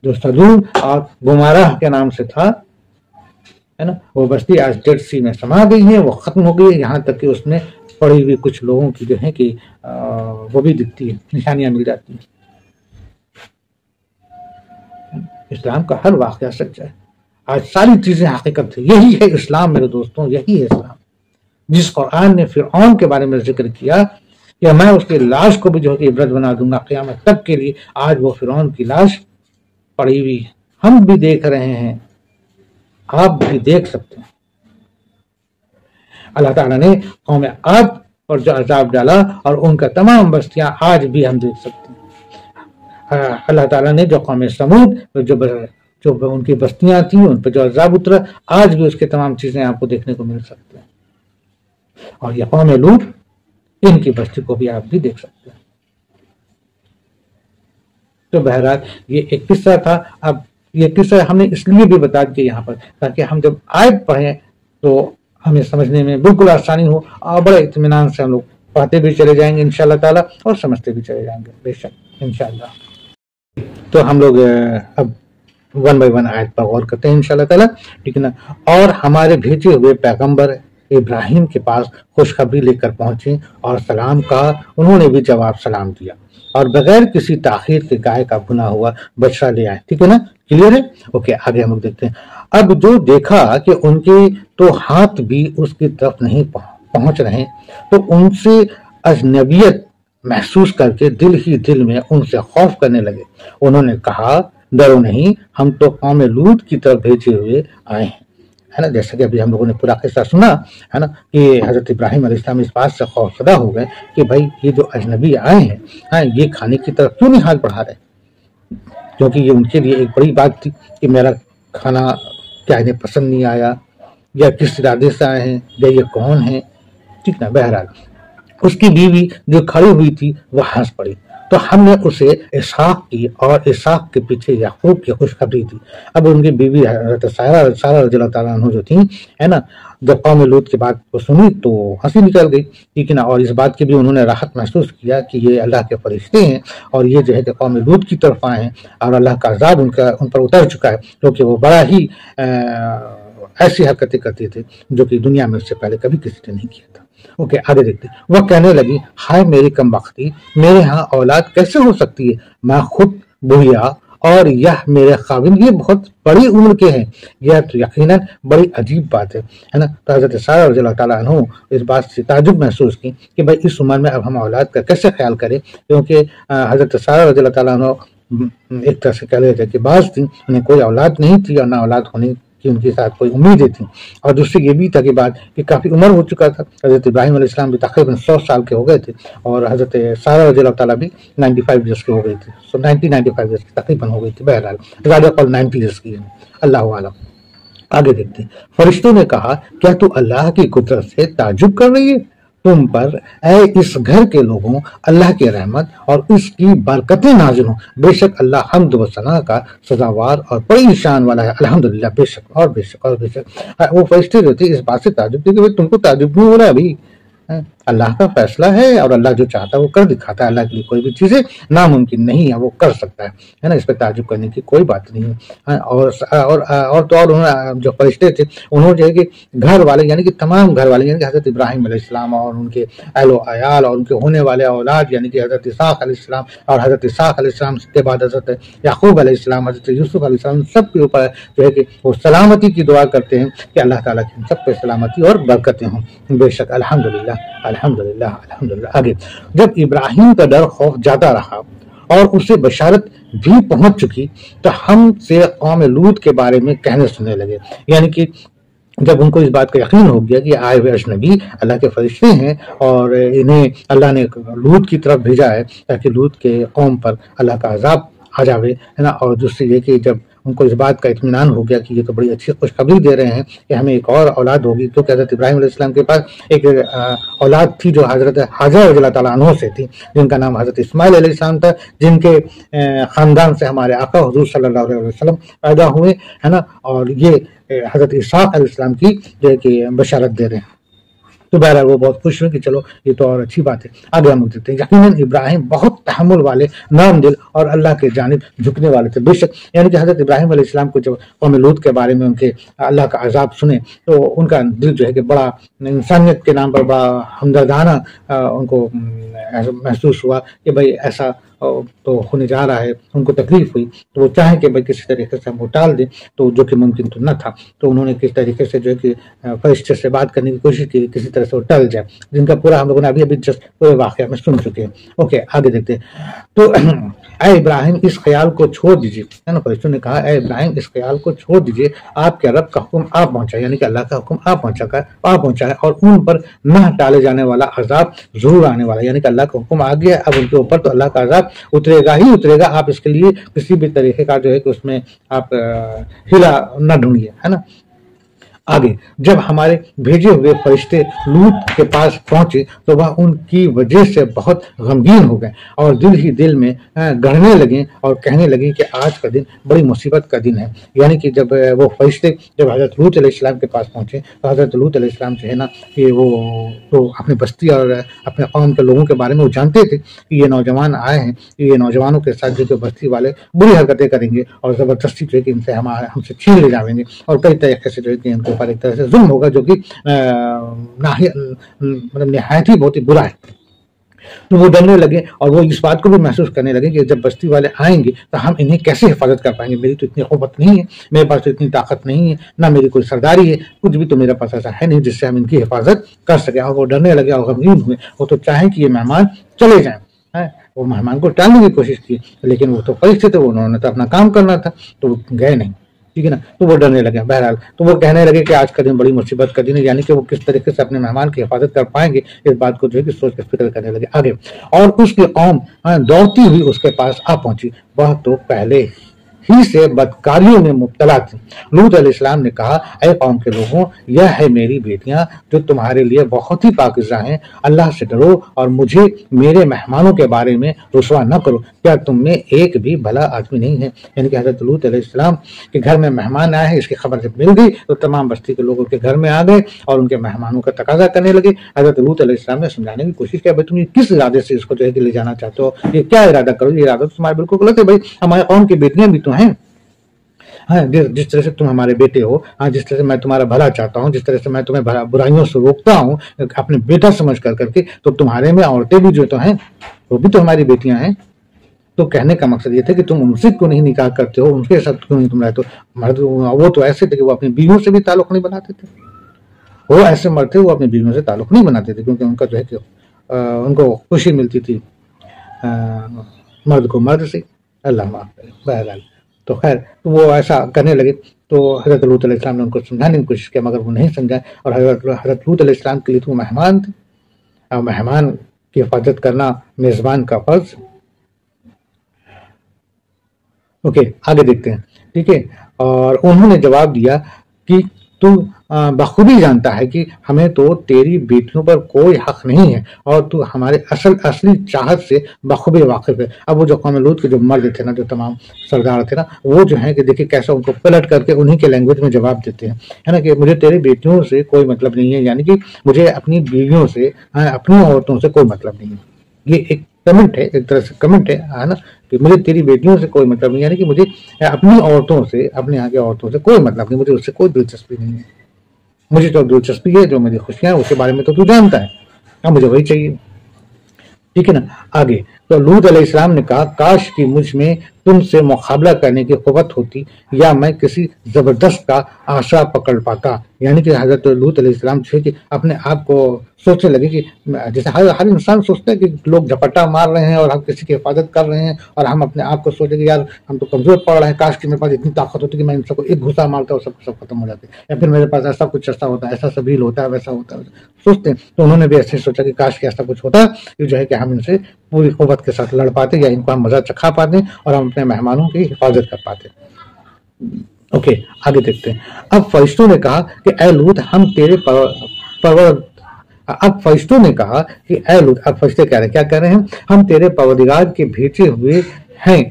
جو سدوم اور گمارہ کے نام سے تھا، ہے نا، وہ بستی آج ڈیڈ سی میں سما گئی ہے، وہ ختم ہو گئی ہے، یہاں تک کہ اس میں پڑی ہوئی کچھ لوگوں کی جو ہے کہ وہ بھی دکھتی ہے، نشانیاں مل جاتی ہیں۔ اسلام کا ہر واقعہ سچا ہے، آج ساری چیزیں حقیقت ہے، یہی ہے اسلام میرے دوستوں، یہی ہے اسلام۔ جس قرآن نے فرعون کے بارے میں ذکر کیا کہ میں اس کی لاش کو بھی جو ہے کہ عبرت بنا دوں گا قیامت تک کے لیے، آج وہ فرعون کی لاش پڑی ہوئی ہے، ہم بھی دیکھ رہے ہیں، آپ بھی دیکھ سکتے ہیں۔ اللہ تعالیٰ نے قوم عاد پر جو عذاب ڈالا اور ان کا تمام بستیاں آج بھی ہم دیکھ سکتے ہیں۔ اللہ تعالیٰ نے جو قوم سمود جو ان کی بستیاں تھیں ان پہ جو عذاب اترا، آج بھی اس کے تمام چیزیں آپ کو دیکھنے کو مل سکتے ہیں، اور یہ قوم لوط ان کی بستی کو بھی آپ بھی دیکھ سکتے ہیں۔ تو بہرحال یہ ایک قصہ تھا۔ اب یہ قصہ ہم نے اس لیے بھی بتا دیا یہاں پر تاکہ ہم جب آیت پڑھیں تو ہمیں سمجھنے میں بالکل آسانی ہو، اور بڑے اطمینان سے ہم لوگ پڑھتے بھی چلے جائیں گے انشاءاللہ تعالیٰ، اور سمجھتے بھی چلے جائیں گے بے شک انشاءاللہ۔ تو ہم لوگ اب 1 بائی 1 آیت پر غور کرتے ہیں انشاءاللہ تعالیٰ، ٹھیک ہے نا۔ اور ہمارے بھیجے ہوئے پیغمبر ابراہیم کے پاس خوشخبری لے کر پہنچے اور سلام کہا، انہوں نے بھی جواب سلام دیا، اور بغیر کسی تاخیر کے گائے کا بھنا ہوا بچڑا لے آئے، ٹھیک ہے نا، کلیئر ہے؟ اوکے، آگے ہم لوگ دیکھتے ہیں۔ اب جو دیکھا کہ ان کے تو ہاتھ بھی اس کی طرف نہیں پہنچ رہے ہیں تو ان سے اجنبیت محسوس کر کے دل ہی دل میں ان سے خوف کرنے لگے۔ انہوں نے کہا ڈرو نہیں، ہم تو قوم لوط کی طرف بھیجے ہوئے آئے ہیں، ہے نا۔ جیسا کہ ابھی ہم لوگوں نے پورا قصہ سنا ہے نا کہ حضرت ابراہیم علیہ السلام اس بات سے خوفزدہ ہو گئے کہ بھائی یہ جو اجنبی آئے ہیں یہ کھانے کی طرف کیوں نہیں ہاتھ بڑھا رہے، کیونکہ یہ ان کے لیے ایک بڑی بات تھی کہ میرا کھانا کیا انہیں پسند نہیں آیا، یا کس ارادے سے آئے ہیں، یا یہ کون ہیں، ٹھیک نا۔ بہرحال اس کی بیوی جو کھڑی ہوئی تھی وہ ہنس پڑی، تو ہم نے اسے اسحاق کی اور اسحاق کے پیچھے یعقوب کی خوشخبری دی۔ اب ان کی بیوی حضرت سارہ رضی اللہ تعالیٰ عنہ جو تھیں ہے نا، جب قوم لوط کی بات کو سنی تو ہنسی نکل گئی، ٹھیک ہے نا۔ اور اس بات کی بھی انہوں نے راحت محسوس کیا کہ یہ اللہ کے فرشتے ہیں اور یہ جو ہے کہ قوم لوط کی طرف آئے ہیں اور اللہ کا عذاب ان پر اتر چکا ہے، کیونکہ وہ بڑا ہی ایسی حرکتیں کرتے تھے جو کہ دنیا میں اس سے پہلے کبھی کسی نے نہیں کیا تھا۔ اوکے، آگے دیکھتے۔ وہ کہنے لگی ہائے میری کم بختی، میرے ہاں اولاد کیسے ہو سکتی ہے، میں خود بوڑھیا اور یہ میرے خاوند یہ بہت بڑی عمر کے ہیں، یہ تو یقیناً بڑی عجیب بات ہے نا۔ تو حضرت سارہ رضی اللہ تعالیٰ عنہ اس بات سے تعجب محسوس کی کہ بھائی اس عمر میں اب ہم اولاد کا کیسے خیال کریں، کیونکہ حضرت سارہ رضی اللہ تعالیٰ عنہ ایک طرح سے کہہ لیتے کہ بعض تھی انہیں کوئی اولاد نہیں تھی اور نہ اولاد ہونے کہ ان کے ساتھ کوئی امیدیں تھیں، اور دوسری یہ بھی تھا کہ بات کہ کافی عمر ہو چکا تھا، حضرت ابراہیم علیہ السلام بھی تقریباً 100 سال کے ہو گئے تھے اور حضرت سارہ رضی اللہ تعالیٰ بھی 95 ایئرس کے ہو گئی تھی، 95 ایئرس کی تقریباً ہو گئی تھی، بہرحال زیادہ قول 90 ایئرس کی ہے، اللہ عالم۔ آگے دیکھتے ہیں۔ فرشتوں نے کہا کیا تو اللہ کی قدرت سے تعجب کر رہی ہے؟ تم پر اے اس گھر کے لوگوں اللہ کی رحمت اور اس کی برکتیں نازل ہوں، بے شک اللہ حمد و ثنا کا سزاوار اور بڑی شان والا ہے، الحمدللہ، بے شک اور بے شک اور بے شک۔ وہ فرشتے جو تھے اس بات سے تعجب تھے کہ تم کو تعجب نہیں ہو رہا ہے ابھی، اللہ کا فیصلہ ہے اور اللہ جو چاہتا ہے وہ کر دکھاتا ہے، اللہ کے لیے کوئی بھی چیزیں ناممکن نہیں ہے، وہ کر سکتا ہے نا، اس پہ تعجب کرنے کی کوئی بات نہیں ہے۔ اور تو اور جو فرشتے تھے انہوں جو ہے کہ گھر والے یعنی کہ تمام گھر والے یعنی کہ حضرت ابراہیم علیہ السلام اور ان کے اہل و عیال اور ان کے ہونے والے اولاد یعنی کہ حضرت اسحاق علیہ السلام اور حضرت اسحاق علیہ السلام کے بعد حضرت یعقوب علیہ السلام، حضرت یوسف علیہ السلام، سب کے اوپر جو ہے کہ وہ سلامتی کی دعا کرتے ہیں کہ اللہ تعالیٰ کی سب پہ سلامتی اور برکتیں ہوں، بے شک الحمدللہ الحمدللہ الحمدللہ۔ آگے جب ابراہیم کا ڈر خوف جاتا رہا اور اسے بشارت بھی پہنچ چکی تو ہم سے قوم لوط کے بارے میں کہنے سننے لگے، یعنی کہ جب ان کو اس بات کا یقین ہو گیا کہ آئے ہوئے اجنبی اللہ کے فرشتے ہیں اور انہیں اللہ نے لوط کی طرف بھیجا ہے تاکہ لوط کے قوم پر اللہ کا عذاب آ جاوے، ہے نا۔ اور دوسری یہ کہ جب ان کو اس بات کا اطمینان ہو گیا کہ یہ تو بڑی اچھی خوشخبری دے رہے ہیں کہ ہمیں ایک اور اولاد ہوگی، کیونکہ حضرت ابراہیم علیہ السلام کے پاس ایک اولاد تھی جو حضرت حاجر رضی اللہ تعالیٰ عنہ سے تھی، جن کا نام حضرت اسماعیل علیہ السلام تھا، جن کے خاندان سے ہمارے آقا حضور صلی اللہ علیہ وسلم پیدا ہوئے، ہے نا۔ اور یہ حضرت اسحاق علیہ السلام کی جو ہے کہ بشارت دے رہے ہیں، تو بہرحال وہ بہت خوش ہوئے کہ چلو یہ تو اور اچھی بات ہے۔ آگے ہم دیکھتے ہیں یقیناً ابراہیم بہت تحمل والے، نرم دل اور اللہ کے جانب جھکنے والے تھے، بے شک یعنی کہ حضرت ابراہیم علیہ السلام کو جب قوم لوط کے بارے میں ان کے اللہ کا عذاب سنے تو ان کا دل جو ہے کہ بڑا انسانیت کے نام پر بڑا ہمدردانہ ان کو محسوس ہوا کہ بھائی ایسا تو ہونے جا رہا ہے، ان کو تکلیف ہوئی تو وہ چاہیں کہ بھائی کسی طریقے سے ہم وہ ٹال دیں، تو جو کہ ممکن تو نہ تھا، تو انہوں نے کس طریقے سے جو ہے کہ فرشتے سے بات کرنے کی کوشش کی کسی طرح سے وہ ٹل جائے، جن کا پورا ہم لوگوں نے ابھی جسٹ پورے واقعہ میں سن چکے ہیں۔ اوکے، آگے دیکھتے ہیں۔ تو اے ابراہیم اس خیال کو چھوڑ دیجیے، فرشتوں نے کہا اے ابراہیم اس خیال کو چھوڑ دیجیے، آپ کے رب کا حکم آپ پہنچا، یعنی کہ اللہ کا حکم آپ پہنچا ہے اور ان پر نہ ٹالے جانے والا عذاب ضرور آنے والا، یعنی کہ اللہ کا حکم آ گیا، اب ان کے اوپر تو اللہ کا عذاب اترے گا ہی اترے گا، آپ اس کے لیے کسی بھی طریقے کا جو ہے کہ اس میں آپ ہلا نہ ڈھونڈیے، ہے نا۔ آگے جب ہمارے بھیجے ہوئے فرشتے لوط کے پاس پہنچے تو وہ ان کی وجہ سے بہت غمگین ہو گئے اور دل ہی دل میں گڑنے لگے اور کہنے لگے کہ آج کا دن بڑی مصیبت کا دن ہے، یعنی کہ جب وہ فرشتے جب حضرت لوط علیہ السلام کے پاس پہنچے تو حضرت لوط علیہ السلام جو ہے نا کہ وہ تو اپنی بستی اور اپنے قوم کے لوگوں کے بارے میں وہ جانتے تھے کہ یہ نوجوان آئے ہیں، یہ نوجوانوں کے ساتھ جو بستی والے بری حرکتیں کریں گے اور زبردستی جو ہے کہ ان سے ہم سے چھین لے جائیں گے اور کئی طریقے سے جو ہے کہ ان کے اوپر ایک طرح سے ظلم ہوگا جو کہ مطلب نہایت ہی بہت ہی برا ہے۔ تو وہ ڈرنے لگے اور وہ اس بات کو بھی محسوس کرنے لگے کہ جب بستی والے آئیں گے تو ہم انہیں کیسے حفاظت کر پائیں گے، میری تو اتنی قوت نہیں ہے، میرے پاس تو اتنی طاقت نہیں ہے، نہ میری کوئی سرداری ہے، کچھ بھی تو میرے پاس ایسا ہے نہیں جس سے ہم ان کی حفاظت کر سکیں۔ اور وہ ڈرنے لگے اور غمگین ہوئے، وہ تو چاہیں کہ یہ مہمان چلے جائیں، وہ مہمان کو ٹالنے کی کوشش کی، لیکن وہ تو فرشتے تھے، انہوں نے تو اپنا کام کرنا تھا، تو وہ گئے نہیں، ٹھیک ہے نا۔ تو وہ ڈرنے لگے، بہرحال تو وہ کہنے لگے کہ آج کا دن بڑی مصیبت کا دن ہے، یعنی کہ وہ کس طریقے سے اپنے مہمان کی حفاظت کر پائیں گے، اس بات کو جو ہے کہ سوچ کے فکر کرنے لگے آگے۔ اور اس کی قوم دوڑتی ہوئی اس کے پاس آ پہنچی، وہ تو پہلے ہی سے بدکاریوں میں مبتلا تھی۔ لوط علیہ السلام نے کہا، اے قوم کے لوگوں، یہ ہے میری بیٹیاں جو تمہارے لیے بہت ہی پاکیزہ ہیں، اللہ سے ڈرو اور مجھے میرے مہمانوں کے بارے میں رسوا نہ کرو، کیا تم میں ایک بھی بھلا آدمی نہیں ہے؟ یعنی کہ حضرت لوط علیہ السلام کے گھر میں مہمان آئے ہیں، اس کی خبر جب مل گئی تو تمام بستی کے لوگوں کے گھر میں آ گئے اور ان کے مہمانوں کا تقاضا کرنے لگے۔ حضرت لوط علیہ السلام نے سمجھانے کی کوشش کیا، بھائی تم یہ کس ارادے سے اس کو جو ہے کہ لے جانا چاہتے ہو، یہ کیا ارادہ کرو، یہ ارادہ تو تمہارا بالکل غلط ہے، بھائی ہمارے قوم کی بیٹیاں بھی تو ہیں، جس طرح سے تم ہمارے بیٹے ہو، جس طرح سے میں تمہارا بھلا چاہتا ہوں، جس طرح سے میں تمہیں برائیوں سے روکتا ہوں اپنے بیٹا سمجھ کر کے، تو تمہارے میں عورتیں بھی جو تو ہیں وہ بھی تو ہماری بیٹیاں ہیں۔ تو کہنے کا مقصد یہ تھا کہ تم ان سے کیوں نہیں نکاح کرتے ہو، ان کے ساتھ کیوں نہیں تم رہتے ہو؟ مرد وہ تو ایسے تھے کہ وہ اپنی بیویوں سے بھی تعلق نہیں بناتے تھے، وہ ایسے مرد تھے وہ اپنی بیویوں سے تعلق نہیں بناتے تھے، کیونکہ ان کا جو ہے کہ ان کو خوشی ملتی تھی مرد کو مرد سے، اللہ معاف کرے۔ بہرحال تو خیر وہ ایسا کرنے لگے، تو حضرت لوط علیہ السلام نے ان کو سمجھانے کی کوشش کیا، مگر وہ نہیں سمجھا، اور حضرت لوط علیہ السلام کے لیے تو وہ مہمان تھے، اور مہمان کی حفاظت کرنا میزبان کا فرض۔ اوکے آگے دیکھتے ہیں، ٹھیک ہے۔ اور انہوں نے جواب دیا کہ تو بخوبی جانتا ہے کہ ہمیں تو تیری بیٹیوں پر کوئی حق نہیں ہے، اور تو ہمارے اصلی چاہت سے بخوبی واقف ہے۔ اب وہ جو قوم لوط کے جو مرد تھے نا، جو تمام سردار تھے نا، وہ جو ہیں کہ دیکھیں کیسا ان کو پلٹ کر کے انہی کے لینگویج میں جواب دیتے ہیں، ہے نا، کہ مجھے تیری بیٹیوں سے کوئی مطلب نہیں ہے، یعنی کہ مجھے اپنی بیویوں سے، اپنی عورتوں سے کوئی مطلب نہیں ہے۔ یہ ایک کمنٹ ہے، ایک طرح سے کمنٹ ہے نا، کہ مجھے تیری بیٹیوں سے کوئی مطلب نہیں، یعنی کہ مجھے اپنی عورتوں سے، اپنے یہاں کی عورتوں سے کوئی مطلب نہیں، مجھے اس سے کوئی دلچسپی نہیں ہے، مجھے تو دلچسپی ہے جو میری خوشیاں ہیں اس کے بارے میں تو جانتا ہے، اب مجھے وہی چاہیے، ٹھیک ہے نا۔ آگے تو لوط علیہ السلام نے کہا، کاش کہ مجھ میں تم سے مقابلہ کرنے کی قوت ہوتی، یا میں کسی زبردست کا آشا پکڑ پاتا۔ یعنی کہ حضرت لوط علیہ السلام جو ہے کہ اپنے آپ کو سوچنے لگے کہ جیسے ہر انسان سوچتا ہے کہ لوگ جھپٹا مار رہے ہیں اور ہم کسی کی حفاظت کر رہے ہیں، اور ہم اپنے آپ کو سوچیں کہ یار ہم تو کمزور پڑ رہے ہیں، کاش کہ میرے پاس اتنی طاقت ہوتی کہ میں ان سب کو ایک گھسا مارتا اور سب ختم ہو جاتے، یا پھر میرے پاس ایسا کچھ ایسا ہوتا ہے، ایسا سبیل ہوتا ہے، ویسا ہوتا ہے، سوچتے ہیں۔ تو انہوں نے بھی ایسے سوچا کہ کاش کہ ایسا کچھ ہوتا کہ جو ہے کہ ہم ان سے پوری قوت کے ساتھ لڑ پاتے، یا ان کو ہم مزہ چکھا پاتے اور ہم اپنے مہمانوں کی حفاظت کر پاتے۔ اوکے آگے دیکھتے ہیں۔ اب فرشتوں نے کہا کہ اے لوط ہم تیرے اب فرشتوں نے کہا کہ اے لوط، اب فرشتے کہہ رہے ہیں، کیا کہہ رہے ہیں؟ ہم تیرے پروردگار کے بھیجے ہوئے ہیں،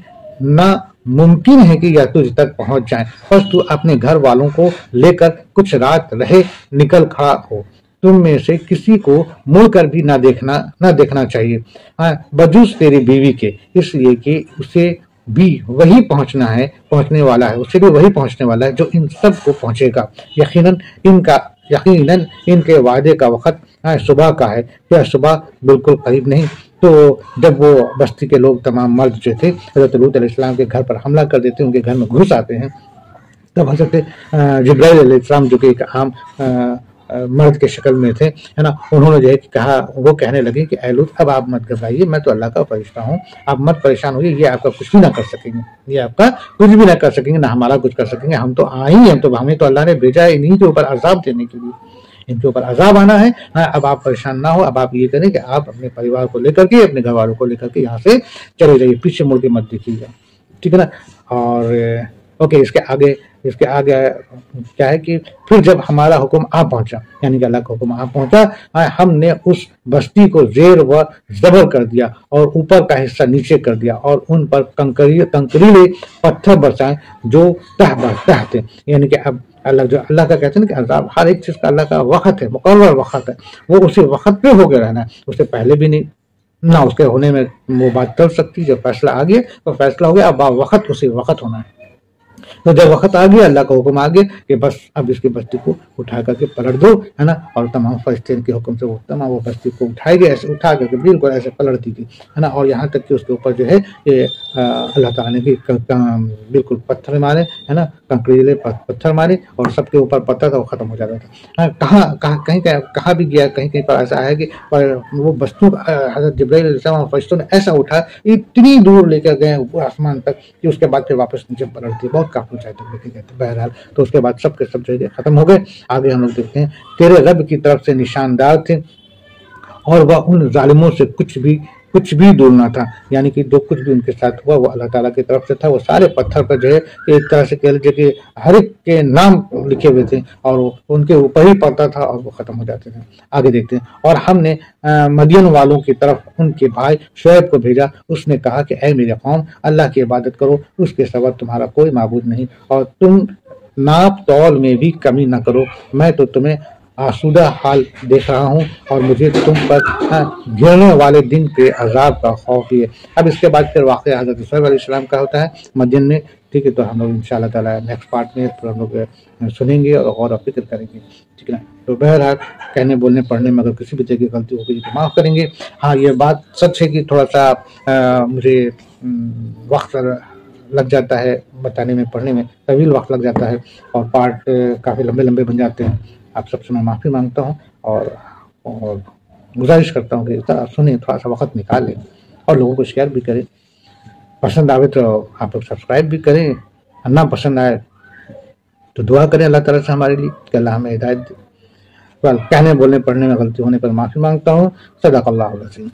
نہ ممکن ہے کہ یا تجھ تک پہنچ جائیں، بس تو اپنے گھر والوں کو لے کر کچھ رات رہے نکل کھڑا ہو، تم میں سے کسی کو مڑ کر بھی نہ دیکھنا چاہیے، بجز تیری بیوی کے، اس لیے کہ اسے بھی وہی پہنچنے والا ہے، اسے بھی وہی پہنچنے والا ہے جو ان سب کو پہنچے گا، یقیناً ان کے وعدے کا وقت صبح کا ہے، کیا صبح بالکل قریب نہیں؟ تو جب وہ بستی کے لوگ تمام مرد جو تھے حضرت لوط علیہ السلام کے گھر پر حملہ کر دیتے ہیں، ان کے گھر میں گھس آتے ہیں، تب حضرت جبرائیل علیہ السلام جو کہ ایک عام مرد کے شکل میں تھے، ہے نا، انہوں نے جو ہے کہا، وہ کہنے لگے کہ اے لوط اب آپ مت گھبرائیے، میں تو اللہ کا فرشتہ ہوں، آپ مت پریشان ہوئیے، یہ آپ کا کچھ بھی نہ کر سکیں گے، یہ آپ کا کچھ بھی نہ کر سکیں گے، نہ ہمارا کچھ کر سکیں گے، ہم تو آئے ہی ہمیں تو اللہ نے بھیجا ہے انہیں کے اوپر عذاب دینے کے لیے، ان کے اوپر عذاب آنا ہے، اب آپ پریشان نہ ہو، اب آپ یہ کریں کہ آپ اپنے پریوار کو لے کر کے، اپنے گھر والوں کو لے کر کے یہاں سے چلے جائیے، پیچھے مڑ کے مت دیکھیے گا، ٹھیک ہے نا۔ اور اوکے اس کے آگے کیا ہے کہ پھر جب ہمارا حکم آ پہنچا، یعنی کہ اللہ کا حکم آ پہنچا، ہم نے اس بستی کو زیر و زبر کر دیا اور اوپر کا حصہ نیچے کر دیا، اور ان پر کنکریلے پتھر برسائے جو تہ بر تہ تھے، یعنی کہ اب اللہ کا کہتے ہیں کہ عذاب ہر ایک چیز کا اللہ کا وقت ہے، مقرر وقت ہے، وہ اسی وقت پہ ہو کے رہنا ہے، اس سے پہلے بھی نہیں، نہ اس کے ہونے میں وہ بات کر سکتی، جب فیصلہ آ گیا تو فیصلہ ہو گیا، اب وقت اسی وقت ہونا ہے، تو جب وقت آ گیا اللہ کا حکم آ گیا کہ بس اب اس کی بستی کو اٹھا کر کے پلٹ دو، ہے نا، اور تمام فرشتے کے حکم سے وہ تمام وہ بستی کو اٹھائے گئے، ایسے اٹھا کر کے بالکل ایسے پلٹ دی گئی، ہے نا، اور یہاں تک کہ اس کے اوپر جو ہے یہ اللہ تعالیٰ نے بالکل پتھر مارے، ہے نا، کنکریلے پتھر مارے اور سب کے اوپر پتھر تھا وہ ختم ہو جاتا تھا۔ کہاں بھی گیا کہیں کہیں پر ایسا آیا کہ وہ بستیوں حضرت جبرائیل علیہ السلام اور فرشتوں نے ایسا اٹھا اتنی دور لے کر گئے آسمان تک کہ اس کے بعد پھر واپس نیچے پلٹ دی، بہت کافی اونچائی تک لے کے گئے تھے۔ بہرحال تو اس کے بعد سب کے سب جو ہے ختم ہو گئے۔ آگے ہم لوگ دیکھتے ہیں تیرے رب کی طرف سے نشاندار تھے اور وہ ان ظالموں سے کچھ بھی دور نہ تھا، یعنی کہ جو کچھ بھی ان کے ساتھ ہوا وہ اللہ تعالیٰ کی طرف سے تھا۔ وہ سارے پتھر پر جو ہے ایک طرح سے کہہ لیجیے کہ ہر ایک کے نام لکھے ہوئے تھے اور ان کے اوپر ہی پڑتا تھا اور وہ ختم ہو جاتے تھے۔ آگے دیکھتے ہیں اور ہم نے مدین والوں کی طرف ان کے بھائی شعیب کو بھیجا، اس نے کہا کہ اے میرے قوم، اللہ کی عبادت کرو، اس کے سوا تمہارا کوئی معبود نہیں، اور تم ناپ تول میں بھی کمی نہ کرو، میں تو تمہیں آسودہ حال دیکھ رہا ہوں اور مجھے تم پر گرنے والے دن کے عذاب کا خوف ہے۔ اب اس کے بعد پھر واقعہ حضرت شعیب علیہ السلام کا ہوتا ہے مدین میں، ٹھیک ہے، تو ہم لوگ انشاءاللہ تعالیٰ نیکسٹ پارٹ میں پھر ہم لوگ سنیں گے اور غور و فکر کریں گے، ٹھیک ہے نا۔ تو بہرحال کہنے بولنے پڑھنے میں اگر کسی بھی طرح کی غلطی ہوگی تو معاف کریں گے۔ ہاں یہ بات سچ ہے کہ تھوڑا سا مجھے وقت لگ جاتا ہے بتانے میں، پڑھنے میں طویل وقت لگ جاتا ہے اور پارٹ کافی لمبے بن جاتے ہیں۔ آپ سب سے میں معافی مانگتا ہوں اور گزارش کرتا ہوں کہ سنیں، تھوڑا سا وقت نکال لیں اور لوگوں کو شیئر بھی کریں۔ پسند آئے تو آپ لوگ سبسکرائب بھی کریں، نہ پسند آئے تو دعا کریں اللہ تعالیٰ سے ہمارے لیے کہ اللہ ہمیں ہدایت دے۔ کہنے بولنے پڑھنے میں غلطی ہونے پر معافی مانگتا ہوں۔ صدق اللہ العظیم۔